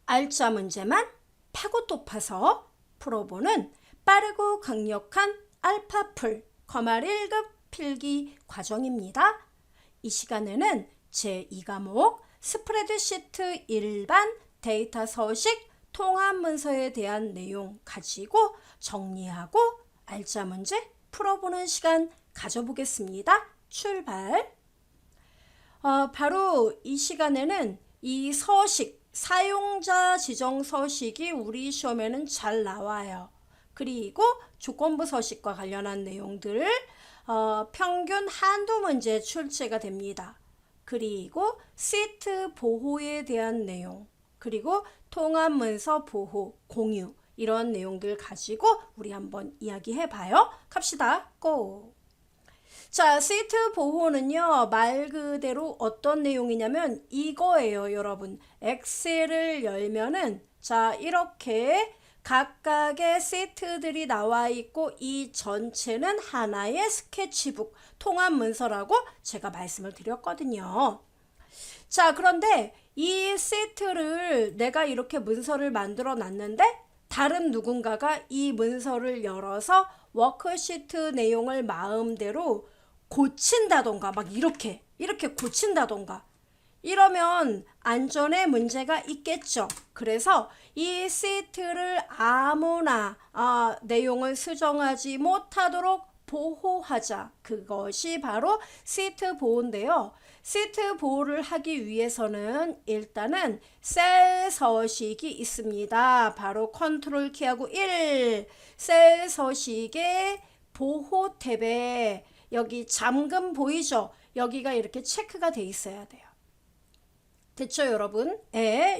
알짜 문제만 파고 또 파서 풀어보는 빠르고 강력한 알파풀 거말 1급 필기 과정입니다. 이 시간에는 제2과목 스프레드시트 일반 데이터 서식 통합 문서에 대한 내용 가지고 정리하고 알짜 문제 풀어보는 시간 가져보겠습니다. 출발! 바로 이 시간에는 이 서식, 사용자 지정 서식이 우리 시험에는 잘 나와요. 그리고 조건부 서식과 관련한 내용들 평균 한두 문제 출제가 됩니다. 그리고 시트 보호에 대한 내용, 그리고 통합문서 보호, 공유 이런 내용들 가지고 우리 한번 이야기해 봐요. 갑시다. 고! 자, 시트 보호는요, 말 그대로 어떤 내용이냐면 이거예요, 여러분. 엑셀을 열면은, 자, 이렇게 각각의 시트들이 나와 있고, 이 전체는 하나의 스케치북, 통합 문서라고 제가 말씀을 드렸거든요. 자, 그런데 이 시트를 내가 이렇게 문서를 만들어 놨는데, 다른 누군가가 이 문서를 열어서 워크시트 내용을 마음대로 고친다던가 막 이렇게 고친다던가 이러면 안전에 문제가 있겠죠. 그래서 이 시트를 아무나 내용을 수정하지 못하도록 보호하자. 그것이 바로 시트 보호인데요. 시트 보호를 하기 위해서는 일단은 셀 서식이 있습니다. 바로 컨트롤 키하고 1, 셀 서식의 보호 탭에 여기 잠금 보이죠? 여기가 이렇게 체크가 돼 있어야 돼요. 됐죠, 여러분?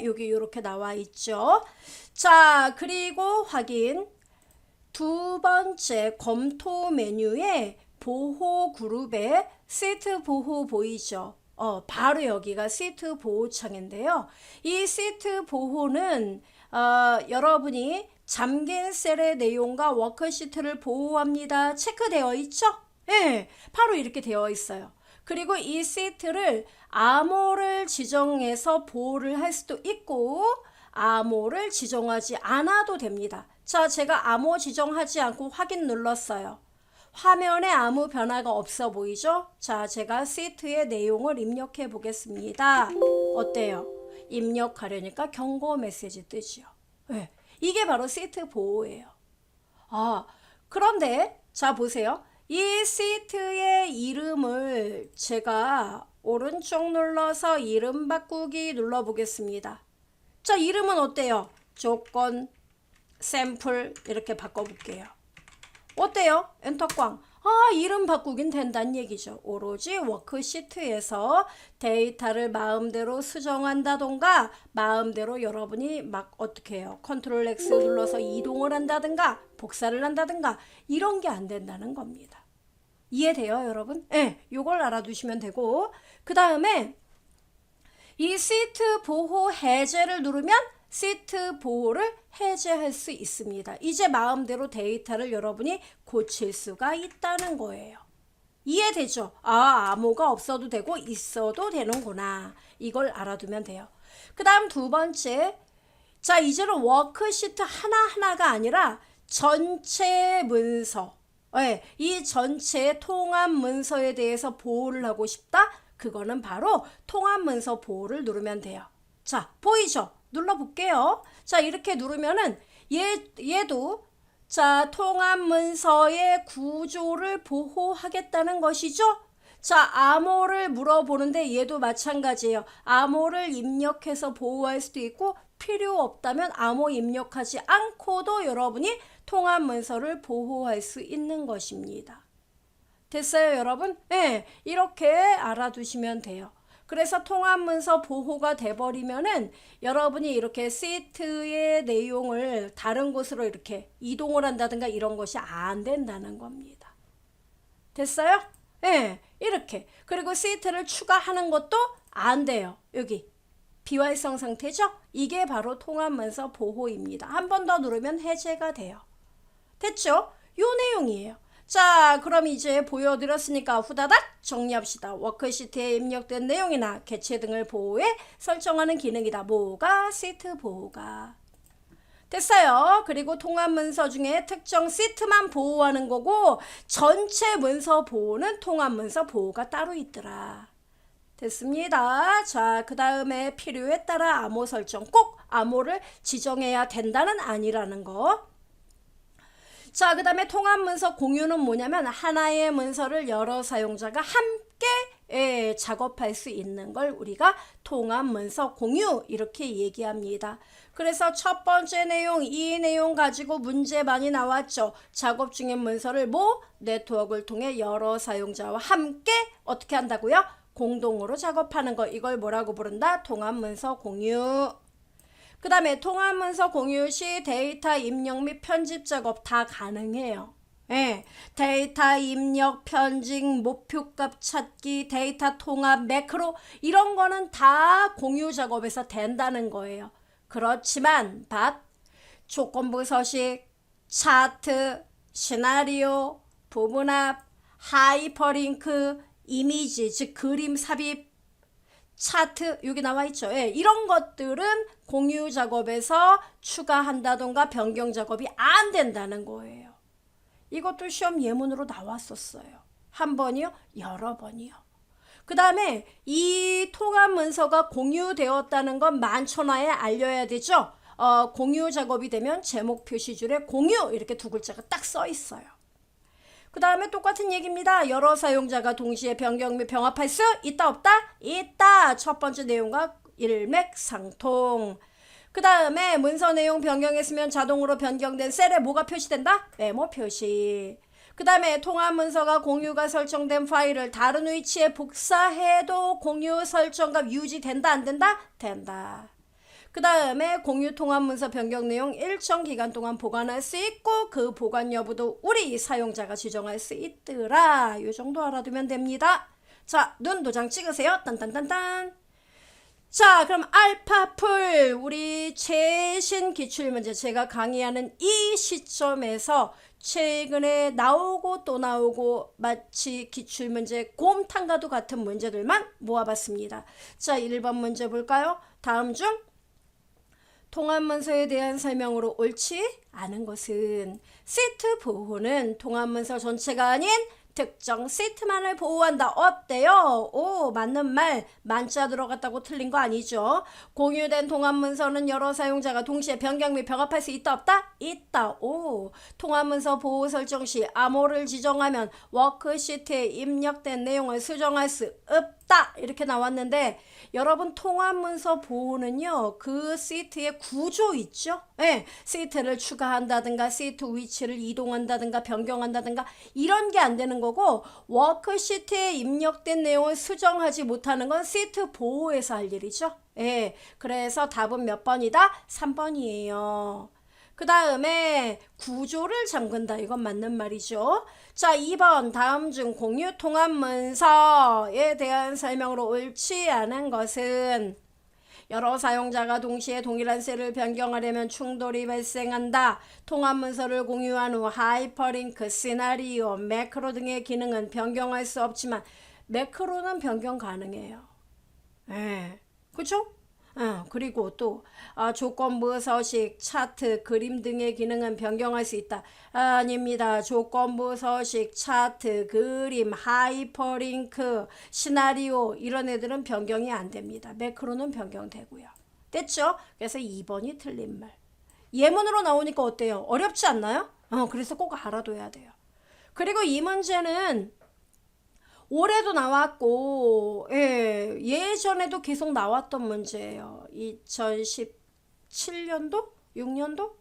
여기 이렇게 나와 있죠. 자, 그리고 확인. 두 번째 검토 메뉴에 보호 그룹에 시트 보호 보이죠? 바로 여기가 시트 보호 창인데요. 이 시트 보호는 여러분이 잠긴 셀의 내용과 워크시트를 보호합니다. 체크되어 있죠? 바로 이렇게 되어 있어요. 그리고 이 시트를 암호를 지정해서 보호를 할 수도 있고 암호를 지정하지 않아도 됩니다. 자, 제가 암호 지정하지 않고 확인 눌렀어요. 화면에 아무 변화가 없어 보이죠? 자, 제가 시트의 내용을 입력해 보겠습니다. 어때요? 입력하려니까 경고 메시지 뜨지요. 이게 바로 시트 보호예요. 그런데 자, 보세요. 이 시트의 이름을 제가 오른쪽 눌러서 이름 바꾸기 눌러보겠습니다. 자, 이름은 어때요? 조건, 샘플 이렇게 바꿔볼게요. 어때요? 엔터꽝. 이름 바꾸긴 된다는 얘기죠. 오로지 워크시트에서 데이터를 마음대로 수정한다던가 마음대로 여러분이 막 어떻게 해요? 컨트롤 X 눌러서 이동을 한다든가 복사를 한다든가 이런 게 안 된다는 겁니다. 이해돼요, 여러분? 요걸 알아두시면 되고 그 다음에 이 시트 보호 해제를 누르면 시트 보호를 해제할 수 있습니다. 이제 마음대로 데이터를 여러분이 고칠 수가 있다는 거예요. 이해되죠? 암호가 없어도 되고 있어도 되는구나. 이걸 알아두면 돼요. 그 다음 두 번째, 자, 이제는 워크시트 하나하나가 아니라 전체 문서, 이 전체 통합 문서에 대해서 보호를 하고 싶다? 그거는 바로 통합 문서 보호를 누르면 돼요. 자, 보이죠? 눌러볼게요. 자, 이렇게 누르면은 얘도 자, 통합 문서의 구조를 보호하겠다는 것이죠. 자, 암호를 물어보는데 얘도 마찬가지예요. 암호를 입력해서 보호할 수도 있고 필요 없다면 암호 입력하지 않고도 여러분이 통합 문서를 보호할 수 있는 것입니다. 됐어요, 여러분? 이렇게 알아두시면 돼요. 그래서 통합문서 보호가 돼버리면은 여러분이 이렇게 시트의 내용을 다른 곳으로 이렇게 이동을 한다든가 이런 것이 안 된다는 겁니다. 됐어요? 이렇게. 그리고 시트를 추가하는 것도 안 돼요. 여기 비활성 상태죠? 이게 바로 통합문서 보호입니다. 한 번 더 누르면 해제가 돼요. 됐죠? 요 내용이에요. 자, 그럼 이제 보여드렸으니까 후다닥 정리합시다. 워크시트에 입력된 내용이나 개체 등을 보호해 설정하는 기능이다. 뭐가? 시트 보호가. 됐어요. 그리고 통합 문서 중에 특정 시트만 보호하는 거고 전체 문서 보호는 통합 문서 보호가 따로 있더라. 됐습니다. 자, 그 다음에 필요에 따라 암호 설정. 꼭 암호를 지정해야 된다는 아니라는 거. 자, 그 다음에 통합 문서 공유는 뭐냐면 하나의 문서를 여러 사용자가 함께 작업할 수 있는 걸 우리가 통합 문서 공유 이렇게 얘기합니다. 그래서 첫 번째 내용, 이 내용 가지고 문제 많이 나왔죠. 작업 중인 문서를 네트워크를 통해 여러 사용자와 함께 어떻게 한다고요? 공동으로 작업하는 거. 이걸 뭐라고 부른다? 통합 문서 공유. 그 다음에 통합 문서 공유 시 데이터 입력 및 편집 작업 다 가능해요. 예, 데이터 입력, 편집, 목표값 찾기, 데이터 통합, 매크로 이런 거는 다 공유 작업에서 된다는 거예요. 그렇지만 조건부 서식, 차트, 시나리오, 부분합, 하이퍼링크, 이미지 즉 그림 삽입, 차트 여기 나와 있죠. 예, 이런 것들은 공유 작업에서 추가한다던가 변경 작업이 안 된다는 거예요. 이것도 시험 예문으로 나왔었어요. 한 번이요? 여러 번이요. 그 다음에 이 통합 문서가 공유되었다는 건 만천하에 알려야 되죠. 공유 작업이 되면 제목 표시줄에 공유 이렇게 두 글자가 딱 써 있어요. 그 다음에 똑같은 얘기입니다. 여러 사용자가 동시에 변경 및 병합할 수 있다 없다? 있다. 첫 번째 내용과 일맥상통. 그 다음에 문서 내용 변경했으면 자동으로 변경된 셀에 뭐가 표시된다? 메모 표시. 그 다음에 통합 문서가 공유가 설정된 파일을 다른 위치에 복사해도 공유 설정값 유지된다 안 된다? 된다. 그 다음에 공유 통합 문서 변경 내용 일정 기간 동안 보관할 수 있고 그 보관 여부도 우리 사용자가 지정할 수 있더라. 이 정도 알아두면 됩니다. 자, 눈 도장 찍으세요. 딴딴딴딴. 자, 그럼 알파풀 우리 최신 기출문제 제가 강의하는 이 시점에서 최근에 나오고 또 나오고 마치 기출문제 곰탕과도 같은 문제들만 모아봤습니다. 자, 1번 문제 볼까요? 다음 중 통합문서에 대한 설명으로 옳지 않은 것은 시트 보호는 통합문서 전체가 아닌 특정 시트만을 보호한다. 어때요? 오, 맞는 말. 만자 들어갔다고 틀린 거 아니죠? 공유된 통합문서는 여러 사용자가 동시에 변경 및 병합할 수 있다 없다? 있다. 오, 통합문서 보호 설정 시 암호를 지정하면 워크시트에 입력된 내용을 수정할 수 없다. 이렇게 나왔는데 여러분 통합문서 보호는요. 그 시트의 구조 있죠? 네, 시트를 추가한다든가 시트 위치를 이동한다든가 변경한다든가 이런 게 안 되는 거고 워크시트에 입력된 내용을 수정하지 못하는 건 시트 보호에서 할 일이죠. 예, 그래서 답은 몇 번이다? 3번이에요. 그 다음에 구조를 잠근다. 이건 맞는 말이죠. 자, 2번 다음 중 공유 통합 문서에 대한 설명으로 옳지 않은 것은 여러 사용자가 동시에 동일한 셀을 변경하려면 충돌이 발생한다. 통합 문서를 공유한 후 하이퍼링크, 시나리오, 매크로 등의 기능은 변경할 수 없지만 매크로는 변경 가능해요. 예, 그쵸? 그리고 또 조건부 서식, 차트, 그림 등의 기능은 변경할 수 있다. 아닙니다. 조건부 서식, 차트, 그림, 하이퍼링크, 시나리오 이런 애들은 변경이 안 됩니다. 매크로는 변경되고요. 됐죠? 그래서 2번이 틀린 말. 예문으로 나오니까 어때요? 어렵지 않나요? 그래서 꼭 알아둬야 돼요. 그리고 이 문제는 올해도 나왔고 예전에도 계속 나왔던 문제예요. 2017년도? 6년도?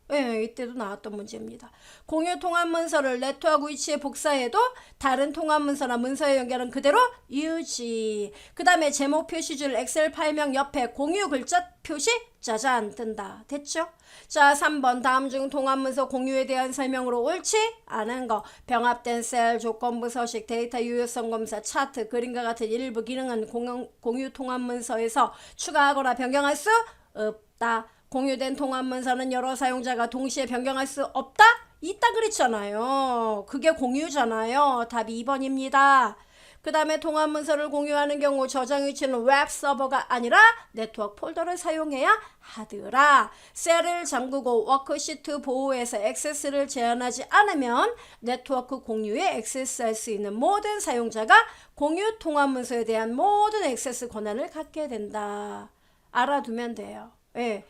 이때도 나왔던 문제입니다. 공유 통합 문서를 네트워크 위치에 복사해도 다른 통합 문서나 문서의 연결은 그대로 유지. 그 다음에 제목 표시줄 엑셀 파일명 옆에 공유 글자 표시 짜잔 뜬다. 됐죠? 자, 3번 다음 중 통합 문서 공유에 대한 설명으로 옳지 않은 거. 병합된 셀, 조건부 서식, 데이터 유효성 검사, 차트, 그림과 같은 일부 기능은 공유 통합 문서에서 추가하거나 변경할 수 없다. 공유된 통합 문서는 여러 사용자가 동시에 변경할 수 없다? 있다 그랬잖아요. 그게 공유잖아요. 답이 2번입니다. 그 다음에 통합 문서를 공유하는 경우 저장 위치는 웹 서버가 아니라 네트워크 폴더를 사용해야 하더라. 셀을 잠그고 워크시트 보호에서 액세스를 제한하지 않으면 네트워크 공유에 액세스할 수 있는 모든 사용자가 공유 통합 문서에 대한 모든 액세스 권한을 갖게 된다. 알아두면 돼요. 예.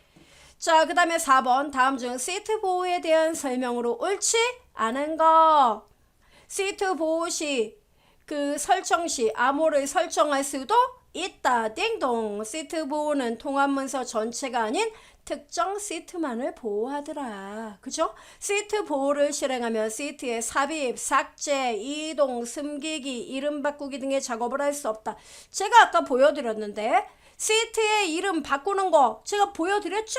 자, 그 다음에 4번 다음 중 시트 보호에 대한 설명으로 옳지 않은 거. 시트 보호 시 그 설정 시 암호를 설정할 수도 있다. 띵동. 시트 보호는 통합 문서 전체가 아닌 특정 시트만을 보호하더라. 그죠? 시트 보호를 실행하면 시트의 삽입, 삭제, 이동, 숨기기, 이름 바꾸기 등의 작업을 할 수 없다. 제가 아까 보여드렸는데 시트의 이름 바꾸는 거 제가 보여드렸죠?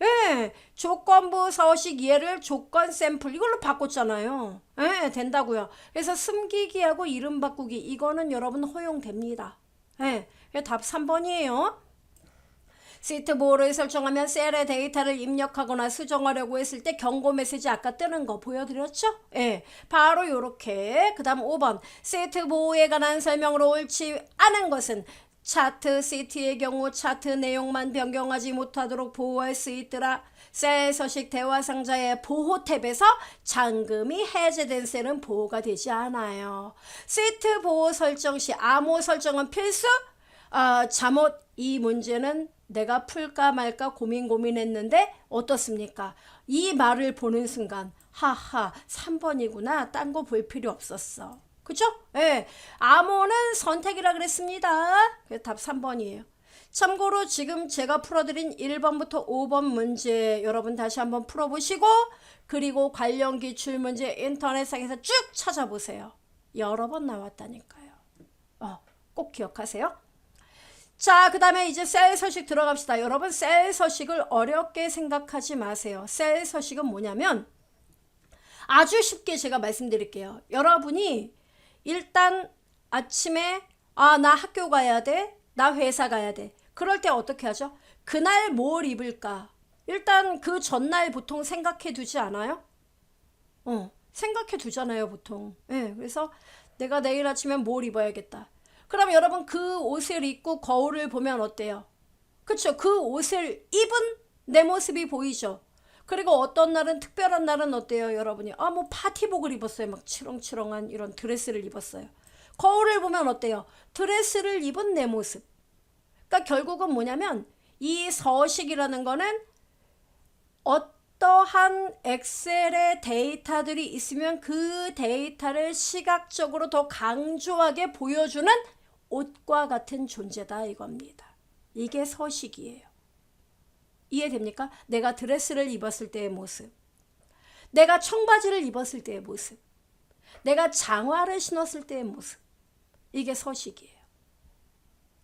예, 조건부 서식 얘를 조건 샘플 이걸로 바꿨잖아요. 예, 된다고요. 그래서 숨기기하고 이름 바꾸기 이거는 여러분 허용됩니다. 예, 답 3번이에요. 시트 보호를 설정하면 셀에 데이터를 입력하거나 수정하려고 했을 때 경고 메시지 아까 뜨는 거 보여드렸죠? 예, 바로 요렇게. 그 다음 5번 시트 보호에 관한 설명으로 옳지 않은 것은 차트 시트의 경우 차트 내용만 변경하지 못하도록 보호할 수 있더라. 셀 서식 대화 상자의 보호 탭에서 잠금이 해제된 셀은 보호가 되지 않아요. 시트 보호 설정 시 암호 설정은 필수? 잠옷 이 문제는 내가 풀까 말까 고민했는데 어떻습니까? 이 말을 보는 순간 하하 3번이구나. 딴 거 볼 필요 없었어. 그죠? 예. 암호는 선택이라 그랬습니다. 그래서 답 3번이에요. 참고로 지금 제가 풀어드린 1번부터 5번 문제 여러분 다시 한번 풀어보시고 그리고 관련 기출문제 인터넷상에서 쭉 찾아보세요. 여러 번 나왔다니까요. 꼭 기억하세요. 자, 그 다음에 이제 셀 서식 들어갑시다. 여러분 셀 서식을 어렵게 생각하지 마세요. 셀 서식은 뭐냐면 아주 쉽게 제가 말씀드릴게요. 여러분이 일단 아침에 나 학교 가야 돼. 나 회사 가야 돼. 그럴 때 어떻게 하죠? 그날 뭘 입을까? 일단 그 전날 보통 생각해 두지 않아요? 생각해 두잖아요, 보통. 예, 그래서 내가 내일 아침에 뭘 입어야겠다. 그럼 여러분 그 옷을 입고 거울을 보면 어때요? 그쵸? 그 옷을 입은 내 모습이 보이죠? 그리고 어떤 날은 특별한 날은 어때요 여러분이? 뭐 파티복을 입었어요. 막 치렁치렁한 이런 드레스를 입었어요. 거울을 보면 어때요? 드레스를 입은 내 모습. 그러니까 결국은 뭐냐면 이 서식이라는 거는 어떠한 엑셀의 데이터들이 있으면 그 데이터를 시각적으로 더 강조하게 보여주는 옷과 같은 존재다 이겁니다. 이게 서식이에요. 이해됩니까? 내가 드레스를 입었을 때의 모습, 내가 청바지를 입었을 때의 모습, 내가 장화를 신었을 때의 모습, 이게 서식이에요.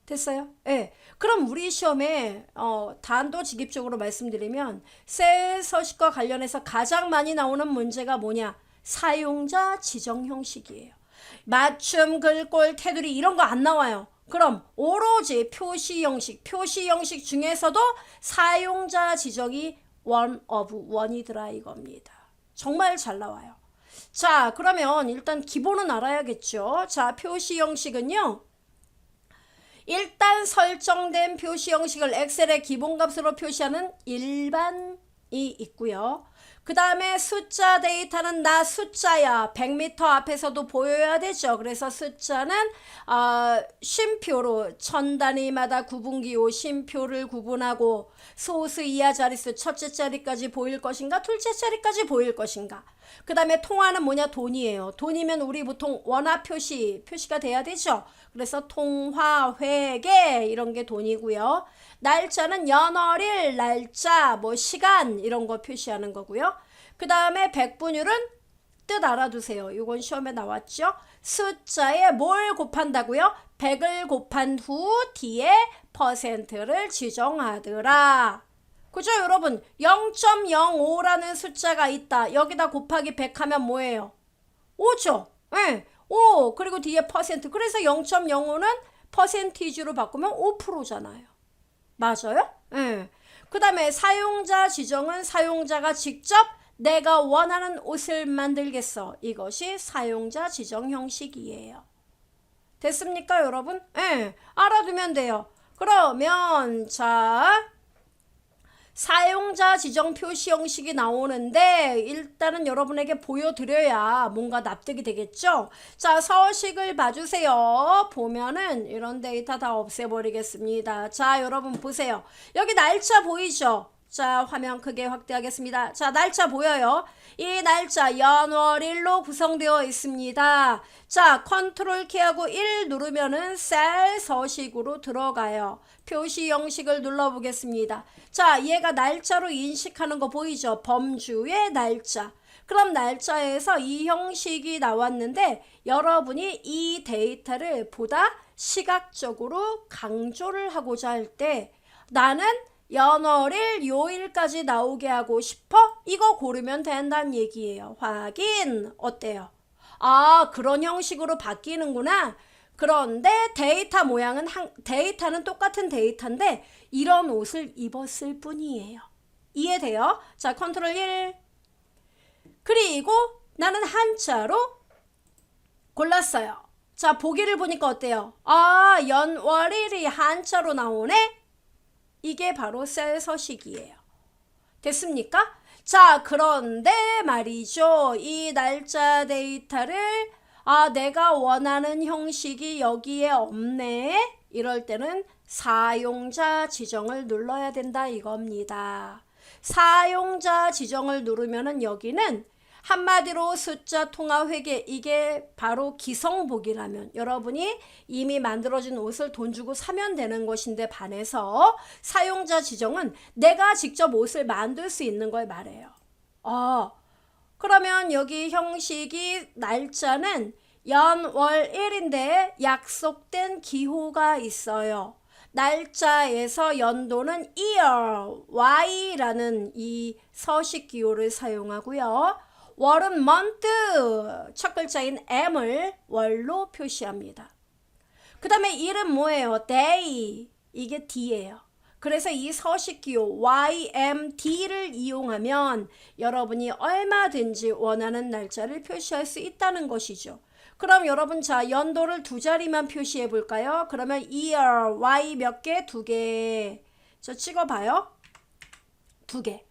됐어요? 네. 그럼 우리 시험에 단도직입적으로 말씀드리면 셀 서식과 관련해서 가장 많이 나오는 문제가 뭐냐? 사용자 지정 형식이에요. 맞춤, 글꼴, 테두리 이런 거 안 나와요. 그럼 오로지 표시 형식 중에서도 사용자 지정이 one of one이더라 이겁니다. 정말 잘 나와요. 자, 그러면 일단 기본은 알아야겠죠. 자, 표시 형식은요. 일단 설정된 표시 형식을 엑셀의 기본값으로 표시하는 일반이 있고요. 그 다음에 숫자 데이터는 나 숫자야. 100m 앞에서도 보여야 되죠. 그래서 숫자는 쉼표로 천 단위마다 구분기호 쉼표를 구분하고 소수 이하 자릿수 첫째 자리까지 보일 것인가 둘째 자리까지 보일 것인가. 그 다음에 통화는 뭐냐? 돈이에요. 돈이면 우리 보통 원화 표시가 돼야 되죠. 그래서 통화, 회계 이런 게 돈이고요. 날짜는 연월일, 날짜, 뭐 시간 이런 거 표시하는 거고요. 그 다음에 백분율은 뜻 알아두세요. 이건 시험에 나왔죠. 숫자에 뭘 곱한다고요? 100을 곱한 후 뒤에 퍼센트를 지정하더라. 그죠 여러분? 0.05라는 숫자가 있다. 여기다 곱하기 100 하면 뭐예요? 5죠. 네. 5 그리고 뒤에 퍼센트. 그래서 0.05는 퍼센티지로 바꾸면 5%잖아요. 맞아요? 네. 그 다음에 사용자 지정은 사용자가 직접 내가 원하는 옷을 만들겠어. 이것이 사용자 지정 형식이에요. 됐습니까, 여러분? 예, 알아두면 돼요. 그러면 자, 사용자 지정 표시 형식이 나오는데 일단은 여러분에게 보여드려야 뭔가 납득이 되겠죠? 자, 서식을 봐주세요. 보면은 이런 데이터 다 없애버리겠습니다. 자, 여러분 보세요. 여기 날짜 보이죠? 자, 화면 크게 확대하겠습니다. 자, 날짜 보여요? 이 날짜 연월일로 구성되어 있습니다. 자, 컨트롤 키하고 1 누르면은 셀 서식으로 들어가요. 표시 형식을 눌러보겠습니다. 자, 얘가 날짜로 인식하는 거 보이죠? 범주의 날짜. 그럼 날짜에서 이 형식이 나왔는데 여러분이 이 데이터를 보다 시각적으로 강조를 하고자 할 때 나는 연월일 요일까지 나오게 하고 싶어? 이거 고르면 된다는 얘기예요. 확인. 어때요? 아, 그런 형식으로 바뀌는구나. 그런데 데이터 모양은 데이터는 똑같은 데이터인데 이런 옷을 입었을 뿐이에요. 이해돼요? 자, 컨트롤 1. 그리고 나는 한자로 골랐어요. 자, 보기를 보니까 어때요? 아, 연월일이 한자로 나오네? 이게 바로 셀 서식이에요. 됐습니까? 자, 그런데 말이죠. 이 날짜 데이터를 내가 원하는 형식이 여기에 없네. 이럴 때는 사용자 지정을 눌러야 된다 이겁니다. 사용자 지정을 누르면은 여기는 한마디로 숫자 통화 회계, 이게 바로 기성복이라면 여러분이 이미 만들어진 옷을 돈 주고 사면 되는 것인데 반해서 사용자 지정은 내가 직접 옷을 만들 수 있는 걸 말해요. 그러면 여기 형식이 날짜는 연월일인데 약속된 기호가 있어요. 날짜에서 연도는 year, y라는 이 서식 기호를 사용하고요. 월은 month, 첫 글자인 m을 월로 표시합니다. 그 다음에 일은 뭐예요? day, 이게 d예요. 그래서 이 서식 기호 YMD를 이용하면 여러분이 얼마든지 원하는 날짜를 표시할 수 있다는 것이죠. 그럼 여러분 자 연도를 두 자리만 표시해 볼까요? 그러면 year, Y 몇 개? 2개. 저 찍어봐요. 2개.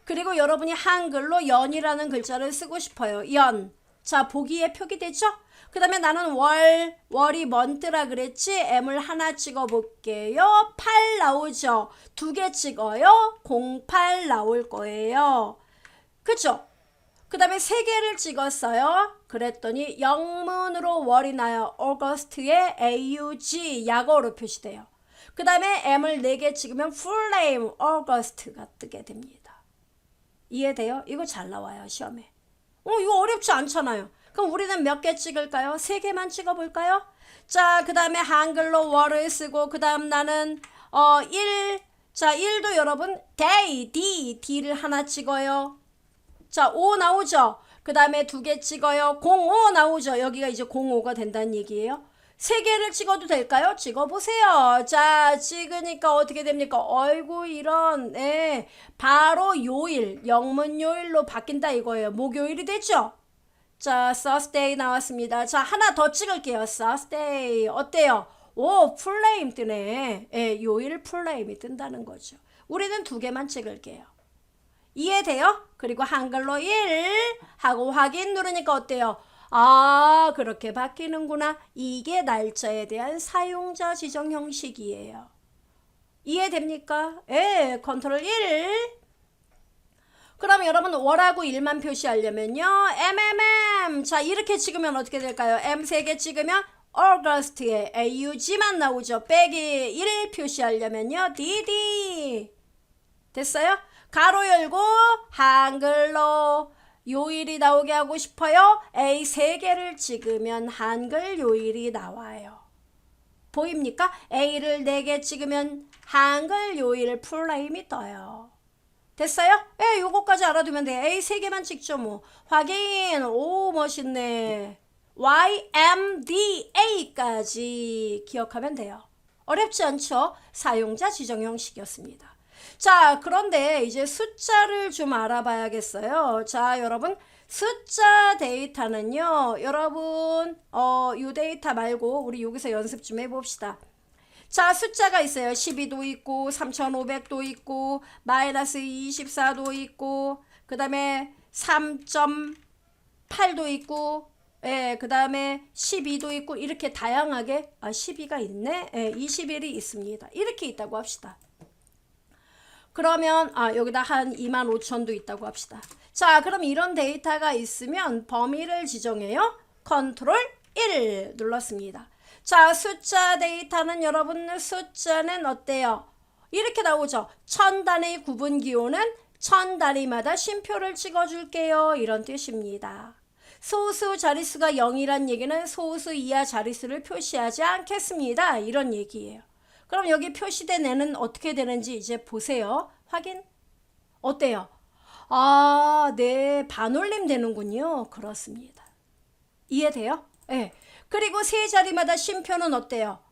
그리고 여러분이 한글로 연이라는 글자를 쓰고 싶어요. 연. 자, 보기에 표기되죠? 그 다음에 나는 월이 month라 그랬지? M을 하나 찍어볼게요. 8 나오죠? 2개 찍어요. 08 나올 거예요. 그쵸? 그 다음에 3개를 찍었어요. 그랬더니 영문으로 월이 나요. August에 AUG 약어로 표시돼요. 그 다음에 M을 4개 찍으면 full name August가 뜨게 됩니다. 이해돼요? 이거 잘 나와요, 시험에. 이거 어렵지 않잖아요. 그럼 우리는 몇 개 찍을까요? 3개만 찍어볼까요? 자, 그 다음에 한글로 월을 쓰고, 그 다음 나는, 1. 자, 1도 여러분, day, D를 하나 찍어요. 자, 5 나오죠? 그 다음에 2개 찍어요. 05 나오죠? 여기가 이제 05가 된다는 얘기예요. 3개를 찍어도 될까요? 찍어보세요. 자, 찍으니까 어떻게 됩니까? 어이구, 이런, 네. 바로 요일, 영문 요일로 바뀐다 이거예요. 목요일이 됐죠? 자, Thursday 나왔습니다. 자, 하나 더 찍을게요. Thursday. 어때요? 오, 풀네임 뜨네. 예, 요일 풀네임이 뜬다는 거죠. 우리는 2개만 찍을게요. 이해돼요? 그리고 한글로 1 하고 확인 누르니까 어때요? 그렇게 바뀌는구나. 이게 날짜에 대한 사용자 지정 형식이에요. 이해됩니까? 예, 컨트롤 1. 그럼 여러분 월하고 일만 표시하려면요. MMM. 자, 이렇게 찍으면 어떻게 될까요? M 3개 찍으면 August에 AUG만 나오죠. 빼기 1 표시하려면요. DD. 됐어요? 가로 열고 한글로 요일이 나오게 하고 싶어요. A 3개를 찍으면 한글 요일이 나와요. 보입니까? A를 4개 찍으면 한글 요일 풀네임이 떠요. 됐어요? 예, 요거까지 알아두면 돼요. A 3개만 찍죠 뭐. 확인. 오, 멋있네. YMDA까지 기억하면 돼요. 어렵지 않죠? 사용자 지정 형식이었습니다. 자, 그런데 이제 숫자를 좀 알아봐야겠어요. 자, 여러분, 숫자 데이터는요, 여러분, 요 데이터 말고 우리 여기서 연습 좀 해봅시다. 자, 숫자가 있어요. 12도 있고, 3500도 있고, 마이너스 24도 있고, 그 다음에 3.8도 있고, 예, 그 다음에 12도 있고, 이렇게 다양하게, 12가 있네? 예, 21이 있습니다. 이렇게 있다고 합시다. 그러면 여기다 한 25,000도 있다고 합시다. 자, 그럼 이런 데이터가 있으면 범위를 지정해요. 컨트롤 1 눌렀습니다. 자, 숫자 데이터는 여러분 숫자는 어때요? 이렇게 나오죠. 1000단위 구분 기호는 1000단위마다 쉼표를 찍어줄게요. 이런 뜻입니다. 소수 자릿수가 0이란 얘기는 소수 이하 자릿수를 표시하지 않겠습니다. 이런 얘기예요. 그럼 여기 표시된 애는 어떻게 되는지 이제 보세요. 확인. 어때요? 네, 반올림 되는군요. 그렇습니다. 이해돼요? 네. 그리고 세 자리마다 쉼표는 어때요?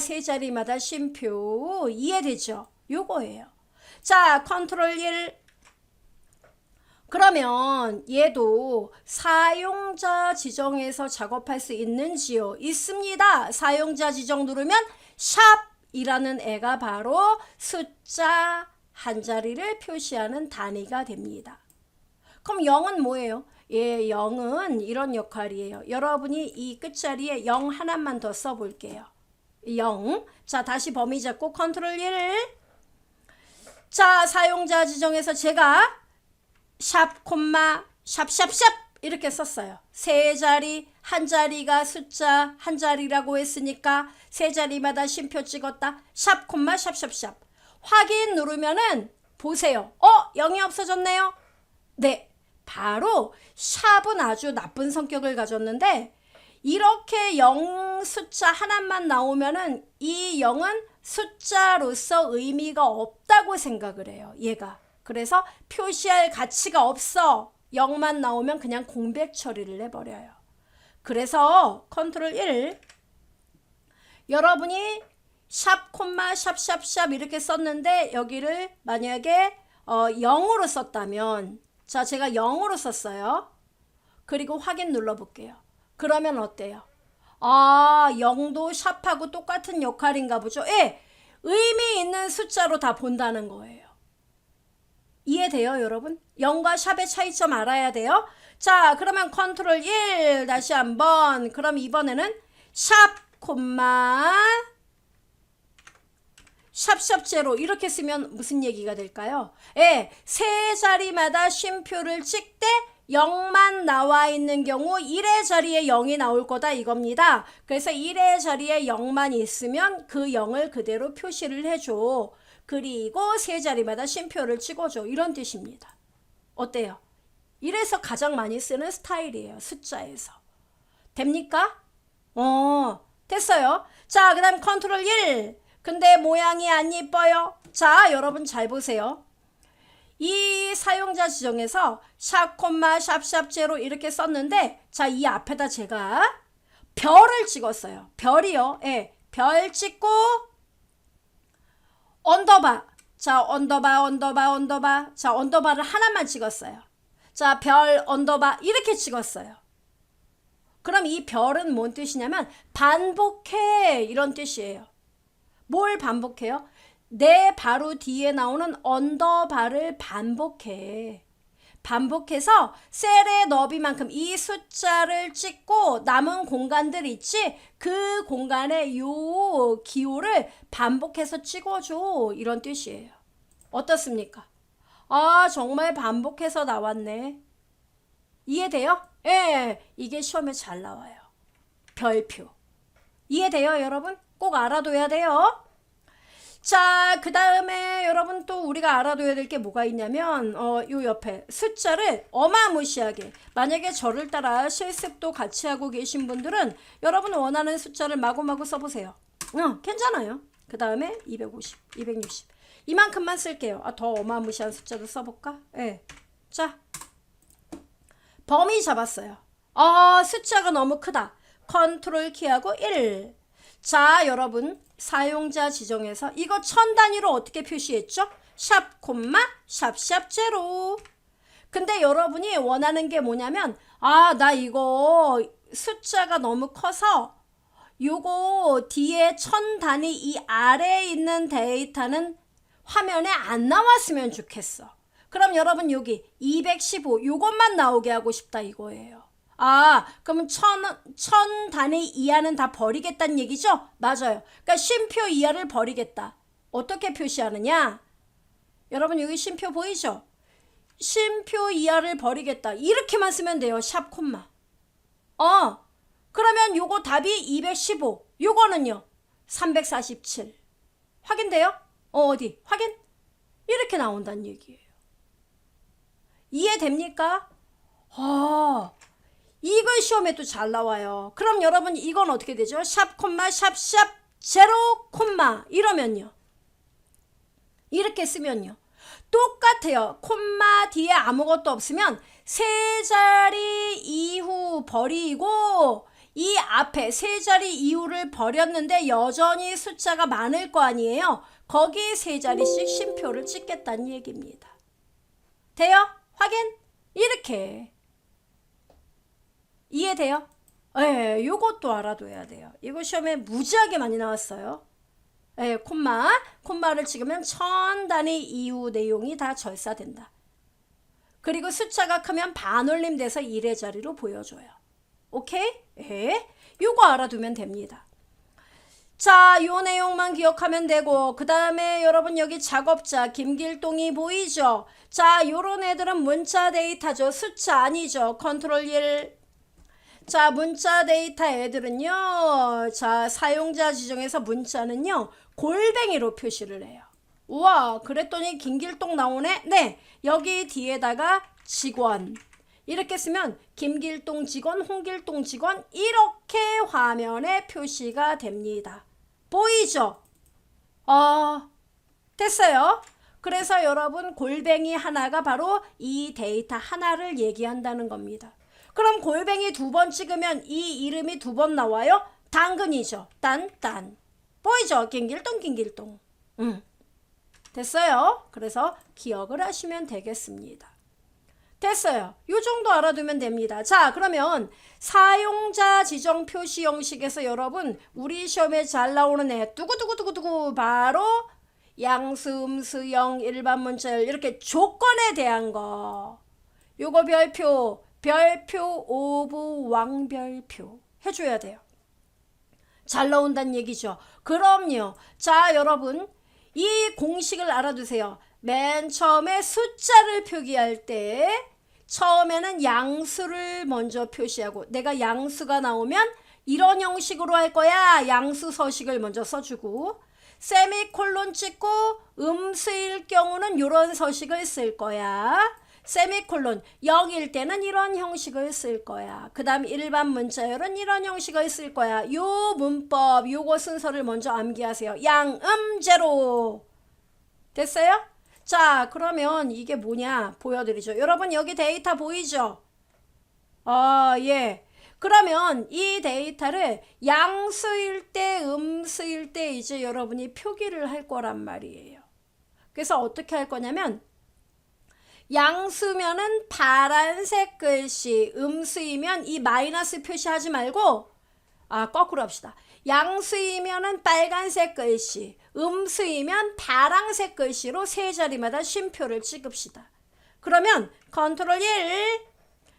세 자리마다 쉼표. 이해되죠? 요거예요. 자, 컨트롤 1. 그러면 얘도 사용자 지정에서 작업할 수 있는지요? 있습니다. 사용자 지정 누르면 샵 이라는 애가 바로 숫자 한 자리를 표시하는 단위가 됩니다. 그럼 0은 뭐예요? 예, 0은 이런 역할이에요. 여러분이 이 끝자리에 0 하나만 더 써볼게요. 0. 자, 다시 범위 잡고 컨트롤 1. 자, 사용자 지정에서 제가 샵, 콤마, 샵샵샵 이렇게 썼어요. 세 자리, 한 자리가 숫자 한 자리라고 했으니까 세 자리마다 쉼표 찍었다. 샵, 콤마, 샵샵샵. 확인 누르면은 보세요. 0이 없어졌네요. 네, 바로 샵은 아주 나쁜 성격을 가졌는데 이렇게 0 숫자 하나만 나오면은 이 0은 숫자로서 의미가 없다고 생각을 해요. 얘가. 그래서 표시할 가치가 없어. 0만 나오면 그냥 공백 처리를 해버려요. 그래서 컨트롤 1 여러분이 샵, 콤마, 샵샵샵 이렇게 썼는데 여기를 만약에 0으로 썼다면 자, 제가 0으로 썼어요. 그리고 확인 눌러볼게요. 그러면 어때요? 0도 샵하고 똑같은 역할인가 보죠. 예, 의미 있는 숫자로 다 본다는 거예요. 이해돼요, 여러분? 0과 샵의 차이점 알아야 돼요. 자, 그러면 컨트롤 1 다시 한번. 그럼 이번에는 샵, 콤마, 샵샵 제로 이렇게 쓰면 무슨 얘기가 될까요? 예, 세 자리마다 쉼표를 찍 때 0만 나와 있는 경우 1의 자리에 0이 나올 거다 이겁니다. 그래서 1의 자리에 0만 있으면 그 0을 그대로 표시를 해줘. 그리고 세 자리마다 쉼표를 찍어줘. 이런 뜻입니다. 어때요? 이래서 가장 많이 쓰는 스타일이에요. 숫자에서. 됩니까? 됐어요. 자, 그 다음 컨트롤 1. 근데 모양이 안 예뻐요. 자, 여러분 잘 보세요. 이 사용자 지정에서 샵, 콤마, 샵샵 제로 이렇게 썼는데 자, 이 앞에다 제가 별을 찍었어요. 별이요. 예, 별 찍고 언더바. 자, 언더바. 자, 언더바를 하나만 찍었어요. 자, 별, 언더바 이렇게 찍었어요. 그럼 이 별은 뭔 뜻이냐면 반복해 이런 뜻이에요. 뭘 반복해요? 내 바로 뒤에 나오는 언더바를 반복해. 반복해서 셀의 너비만큼 이 숫자를 찍고 남은 공간들 있지? 그 공간에 요 기호를 반복해서 찍어줘. 이런 뜻이에요. 어떻습니까? 정말 반복해서 나왔네. 이해돼요? 예, 이게 시험에 잘 나와요. 별표. 이해돼요, 여러분? 꼭 알아둬야 돼요. 자, 그 다음에 여러분 또 우리가 알아둬야 될 게 뭐가 있냐면 요 옆에 숫자를 어마무시하게 만약에 저를 따라 실습도 같이 하고 계신 분들은 여러분 원하는 숫자를 마구마구 써보세요. 괜찮아요. 그 다음에 250, 260 이만큼만 쓸게요. 더 어마무시한 숫자도 써볼까? 예. 자, 범위 잡았어요. 숫자가 너무 크다. 컨트롤 키하고 1. 자, 여러분 사용자 지정에서 이거 1000단위로 어떻게 표시했죠? 샵 콤마 샵샵 제로. 근데 여러분이 원하는 게 뭐냐면 나 이거 숫자가 너무 커서 요거 뒤에 1000단위 이 아래에 있는 데이터는 화면에 안 나왔으면 좋겠어. 그럼 여러분 여기 215 요것만 나오게 하고 싶다 이거예요. 그러면 1000단위 이하는 다 버리겠다는 얘기죠? 맞아요. 그러니까 쉼표 이하를 버리겠다. 어떻게 표시하느냐? 여러분 여기 쉼표 보이죠? 쉼표 이하를 버리겠다. 이렇게만 쓰면 돼요. 샵 콤마. 그러면 요거 답이 215. 요거는요. 347. 확인돼요? 어디? 확인? 이렇게 나온다는 얘기예요. 이해됩니까? 이거 시험에도 잘 나와요. 그럼 여러분 이건 어떻게 되죠? 샵 콤마 샵샵 제로 콤마 이러면요. 이렇게 쓰면요. 똑같아요. 콤마 뒤에 아무것도 없으면 세 자리 이후 버리고 이 앞에 세 자리 이후를 버렸는데 여전히 숫자가 많을 거 아니에요. 거기 세 자리씩 쉼표를 찍겠다는 얘기입니다. 돼요? 확인? 이렇게. 이해돼요? 예, 요것도 알아둬야 돼요. 이거 시험에 무지하게 많이 나왔어요. 예, 콤마를 찍으면 1000단위 이후 내용이 다 절사된다. 그리고 숫자가 크면 반올림 돼서 1의 자리로 보여줘요. 오케이? 예, 요거 알아두면 됩니다. 자, 요 내용만 기억하면 되고 그 다음에 여러분 여기 작업자 김길동이 보이죠? 자, 요런 애들은 문자 데이터죠. 숫자 아니죠. 컨트롤 1. 자, 문자 데이터 애들은요. 자, 사용자 지정에서 문자는요. 골뱅이로 표시를 해요. 우와, 그랬더니 김길동 나오네? 네, 여기 뒤에다가 직원. 이렇게 쓰면 김길동 직원, 홍길동 직원 이렇게 화면에 표시가 됩니다. 보이죠? 됐어요. 그래서 여러분 골뱅이 하나가 바로 이 데이터 하나를 얘기한다는 겁니다. 그럼 골뱅이 2번 찍으면 이 이름이 2번 나와요? 당근이죠. 딴. 보이죠? 김길동. 됐어요. 그래서 기억을 하시면 되겠습니다. 됐어요. 요 정도 알아두면 됩니다. 자, 그러면 사용자 지정 표시 형식에서 여러분 우리 시험에 잘 나오는 애 두구두구두구두구 바로 양수, 음수, 영, 일반 문자열 이렇게 조건에 대한 거. 요거 별표, 오부, 왕별표 해줘야 돼요. 잘 나온다는 얘기죠. 그럼요. 자, 여러분 이 공식을 알아두세요. 맨 처음에 숫자를 표기할 때 처음에는 양수를 먼저 표시하고 내가 양수가 나오면 이런 형식으로 할 거야. 양수 서식을 먼저 써주고 세미콜론 찍고 음수일 경우는 이런 서식을 쓸 거야. 세미콜론 0일 때는 이런 형식을 쓸 거야. 그 다음 일반 문자열은 이런 형식을 쓸 거야. 요 문법 요거 순서를 먼저 암기하세요. 양음제로. 됐어요? 자, 그러면 이게 뭐냐 보여드리죠. 여러분 여기 데이터 보이죠? 예. 그러면 이 데이터를 양수일 때 음수일 때 이제 여러분이 표기를 할 거란 말이에요. 그래서 어떻게 할 거냐면 양수면은 파란색 글씨, 음수이면 이 마이너스 표시하지 말고 거꾸로 합시다. 양수이면은 빨간색 글씨, 음수이면 파란색 글씨로 세 자리마다 쉼표를 찍읍시다. 그러면 컨트롤 1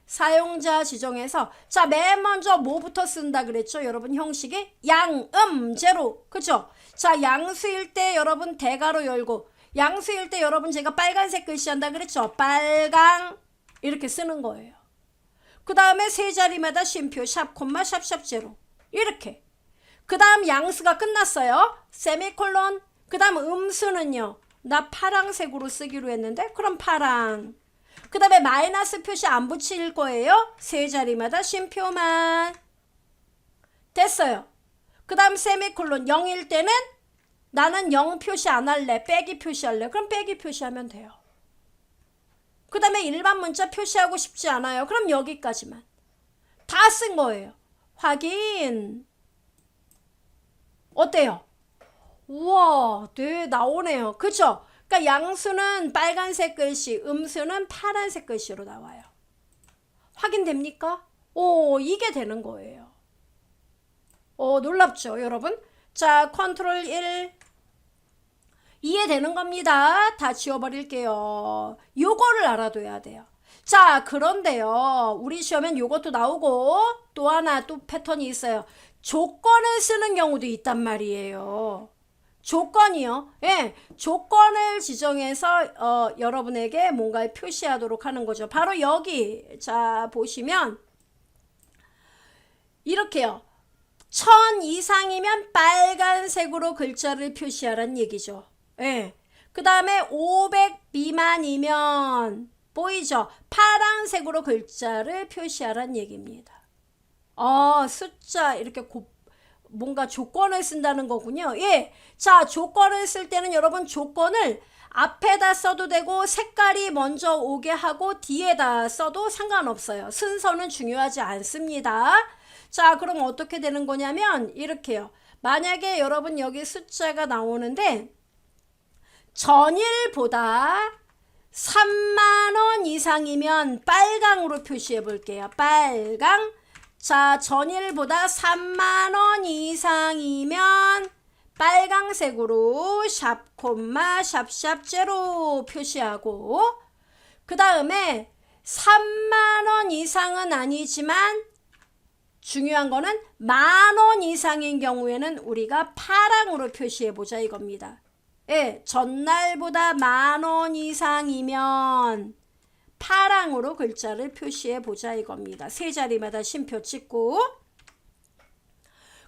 사용자 지정해서 자, 맨 먼저 뭐부터 쓴다 그랬죠? 여러분 형식이 양음제로. 그죠? 자, 양수일 때 여러분 대괄호 열고 양수일 때 여러분 제가 빨간색 글씨 한다 그랬죠? 빨강 이렇게 쓰는 거예요. 그 다음에 세 자리마다 쉼표 샵 콤마 샵샵 제로 이렇게. 그 다음 양수가 끝났어요. 세미콜론. 그 다음 음수는요. 나 파랑색으로 쓰기로 했는데 그럼 파랑. 그 다음에 마이너스 표시 안 붙일 거예요. 세 자리마다 쉼표만. 됐어요. 그 다음 세미콜론 0일 때는 나는 0 표시 안 할래. 빼기 표시할래. 그럼 빼기 표시하면 돼요. 그 다음에 일반 문자 표시하고 싶지 않아요. 그럼 여기까지만. 다 쓴 거예요. 확인. 어때요? 우와, 네, 나오네요. 그죠? 그러니까 양수는 빨간색 글씨, 음수는 파란색 글씨로 나와요. 확인됩니까? 오, 이게 되는 거예요. 놀랍죠, 여러분? 자, 컨트롤 1. 이해되는 겁니다. 다 지워버릴게요. 요거를 알아둬야 돼요. 자, 그런데요. 우리 시험엔 요것도 나오고 또 하나 또 패턴이 있어요. 조건을 쓰는 경우도 있단 말이에요. 조건이요. 예, 조건을 지정해서 여러분에게 뭔가를 표시하도록 하는 거죠. 바로 여기. 자, 보시면 이렇게요. 1000 이상이면 빨간색으로 글자를 표시하라는 얘기죠. 예. 그 다음에 500 미만이면 보이죠? 파란색으로 글자를 표시하라는 얘기입니다. 숫자 이렇게 뭔가 조건을 쓴다는 거군요. 예. 자, 조건을 쓸 때는 여러분 조건을 앞에다 써도 되고 색깔이 먼저 오게 하고 뒤에다 써도 상관없어요. 순서는 중요하지 않습니다. 자, 그럼 어떻게 되는 거냐면 이렇게요. 만약에 여러분 여기 숫자가 나오는데 전일보다 3만원 이상이면 빨강으로 표시해 볼게요. 빨강. 자, 전일보다 3만원 이상이면 빨강색으로 샵, 콤마, 샵샵, 제로 표시하고 그 다음에 3만원 이상은 아니지만 중요한 거는 10,000원 이상인 경우에는 우리가 파랑으로 표시해보자 이겁니다. 예, 전날보다 10,000원 이상이면 파랑으로 글자를 표시해보자 이겁니다. 세 자리마다 쉼표 찍고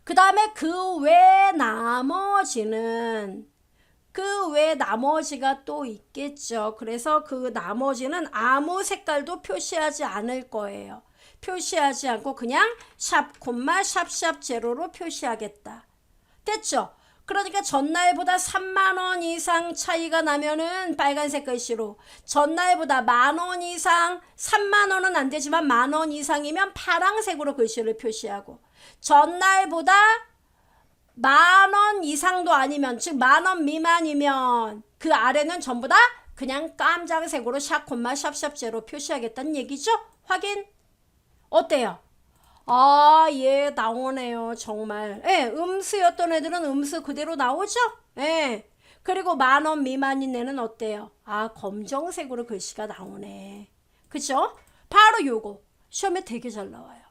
그 다음에 그 외 나머지는 그 외 나머지가 또 있겠죠. 그래서 그 나머지는 아무 색깔도 표시하지 않을 거예요. 표시하지 않고 그냥 샵, 콤마, 샵샵, 제로로 표시하겠다. 됐죠? 그러니까 전날보다 3만원 이상 차이가 나면은 빨간색 글씨로, 전날보다 10,000원 이상, 3만원은 안 되지만 10,000원 이상이면 파랑색으로 글씨를 표시하고, 전날보다 10,000원 이상도 아니면, 즉 10,000원 미만이면 그 아래는 전부 다 그냥 깜장색으로 샵, 콤마, 샵샵, 제로 표시하겠다는 얘기죠? 확인? 어때요? 예, 나오네요. 정말. 예, 음수였던 애들은 음수 그대로 나오죠? 예. 그리고 10,000원 미만인 애는 어때요? 검정색으로 글씨가 나오네. 그죠? 바로 요거. 시험에 되게 잘 나와요.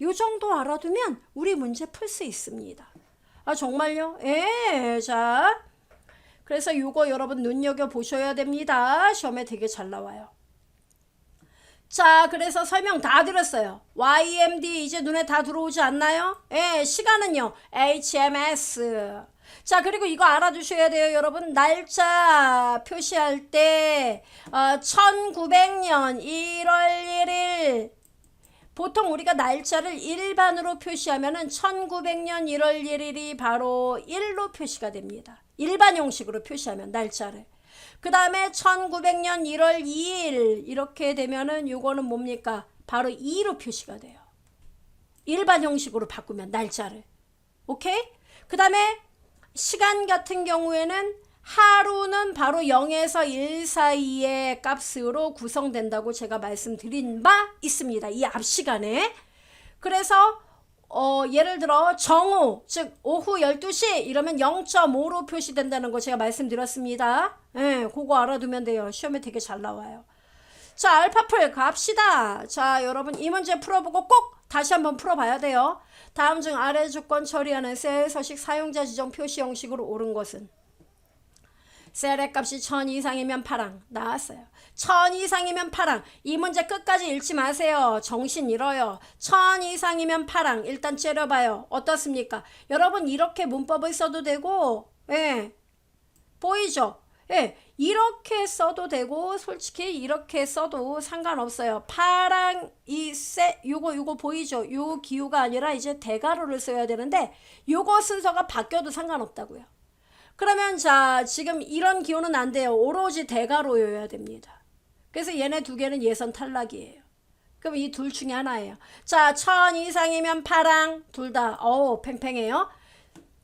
요 정도 알아두면 우리 문제 풀 수 있습니다. 정말요? 예, 자. 그래서 요거 여러분 눈여겨보셔야 됩니다. 시험에 되게 잘 나와요. 자, 그래서 설명 다 드렸어요. YMD 이제 눈에 다 들어오지 않나요? 예, 시간은요. HMS. 자, 그리고 이거 알아두셔야 돼요, 여러분. 날짜 표시할 때 1900년 1월 1일 보통 우리가 날짜를 일반으로 표시하면은 1900년 1월 1일이 바로 1로 표시가 됩니다. 일반 형식으로 표시하면 날짜를. 그 다음에 1900년 1월 2일 이렇게 되면은 요거는 뭡니까? 바로 2로 표시가 돼요. 일반 형식으로 바꾸면 날짜를. 오케이? 그 다음에 시간 같은 경우에는 하루는 바로 0에서 1 사이의 값으로 구성된다고 제가 말씀드린 바 있습니다. 이 앞 시간에. 그래서 예를 들어 정오, 즉 오후 12시 이러면 0.5로 표시된다는 거 제가 말씀드렸습니다. 예, 그거 알아두면 돼요. 시험에 되게 잘 나와요. 자, 알파풀 갑시다. 자, 여러분 이 문제 풀어보고 꼭 다시 한번 풀어봐야 돼요. 다음 중 아래 조건 처리하는 셀 서식 사용자 지정 표시 형식으로 옳은 것은? 셀의 값이 1000 이상이면 파랑. 나왔어요. 1000 이상이면 파랑. 이 문제 끝까지 읽지 마세요. 정신 잃어요. 1000 이상이면 파랑. 일단 째려봐요. 어떻습니까? 여러분 이렇게 문법을 써도 되고, 예, 보이죠? 예, 이렇게 써도 되고 솔직히 이렇게 써도 상관없어요. 파랑 요거 보이죠? 요 기호가 아니라 이제 대가로를 써야 되는데 요거 순서가 바뀌어도 상관없다고요. 그러면 자, 지금 이런 기호는 안 돼요. 오로지 대가로여야 됩니다. 그래서 얘네 두 개는 예선 탈락이에요. 그럼 이 둘 중에 하나예요. 자, 1000 이상이면 파랑. 둘 다 팽팽해요.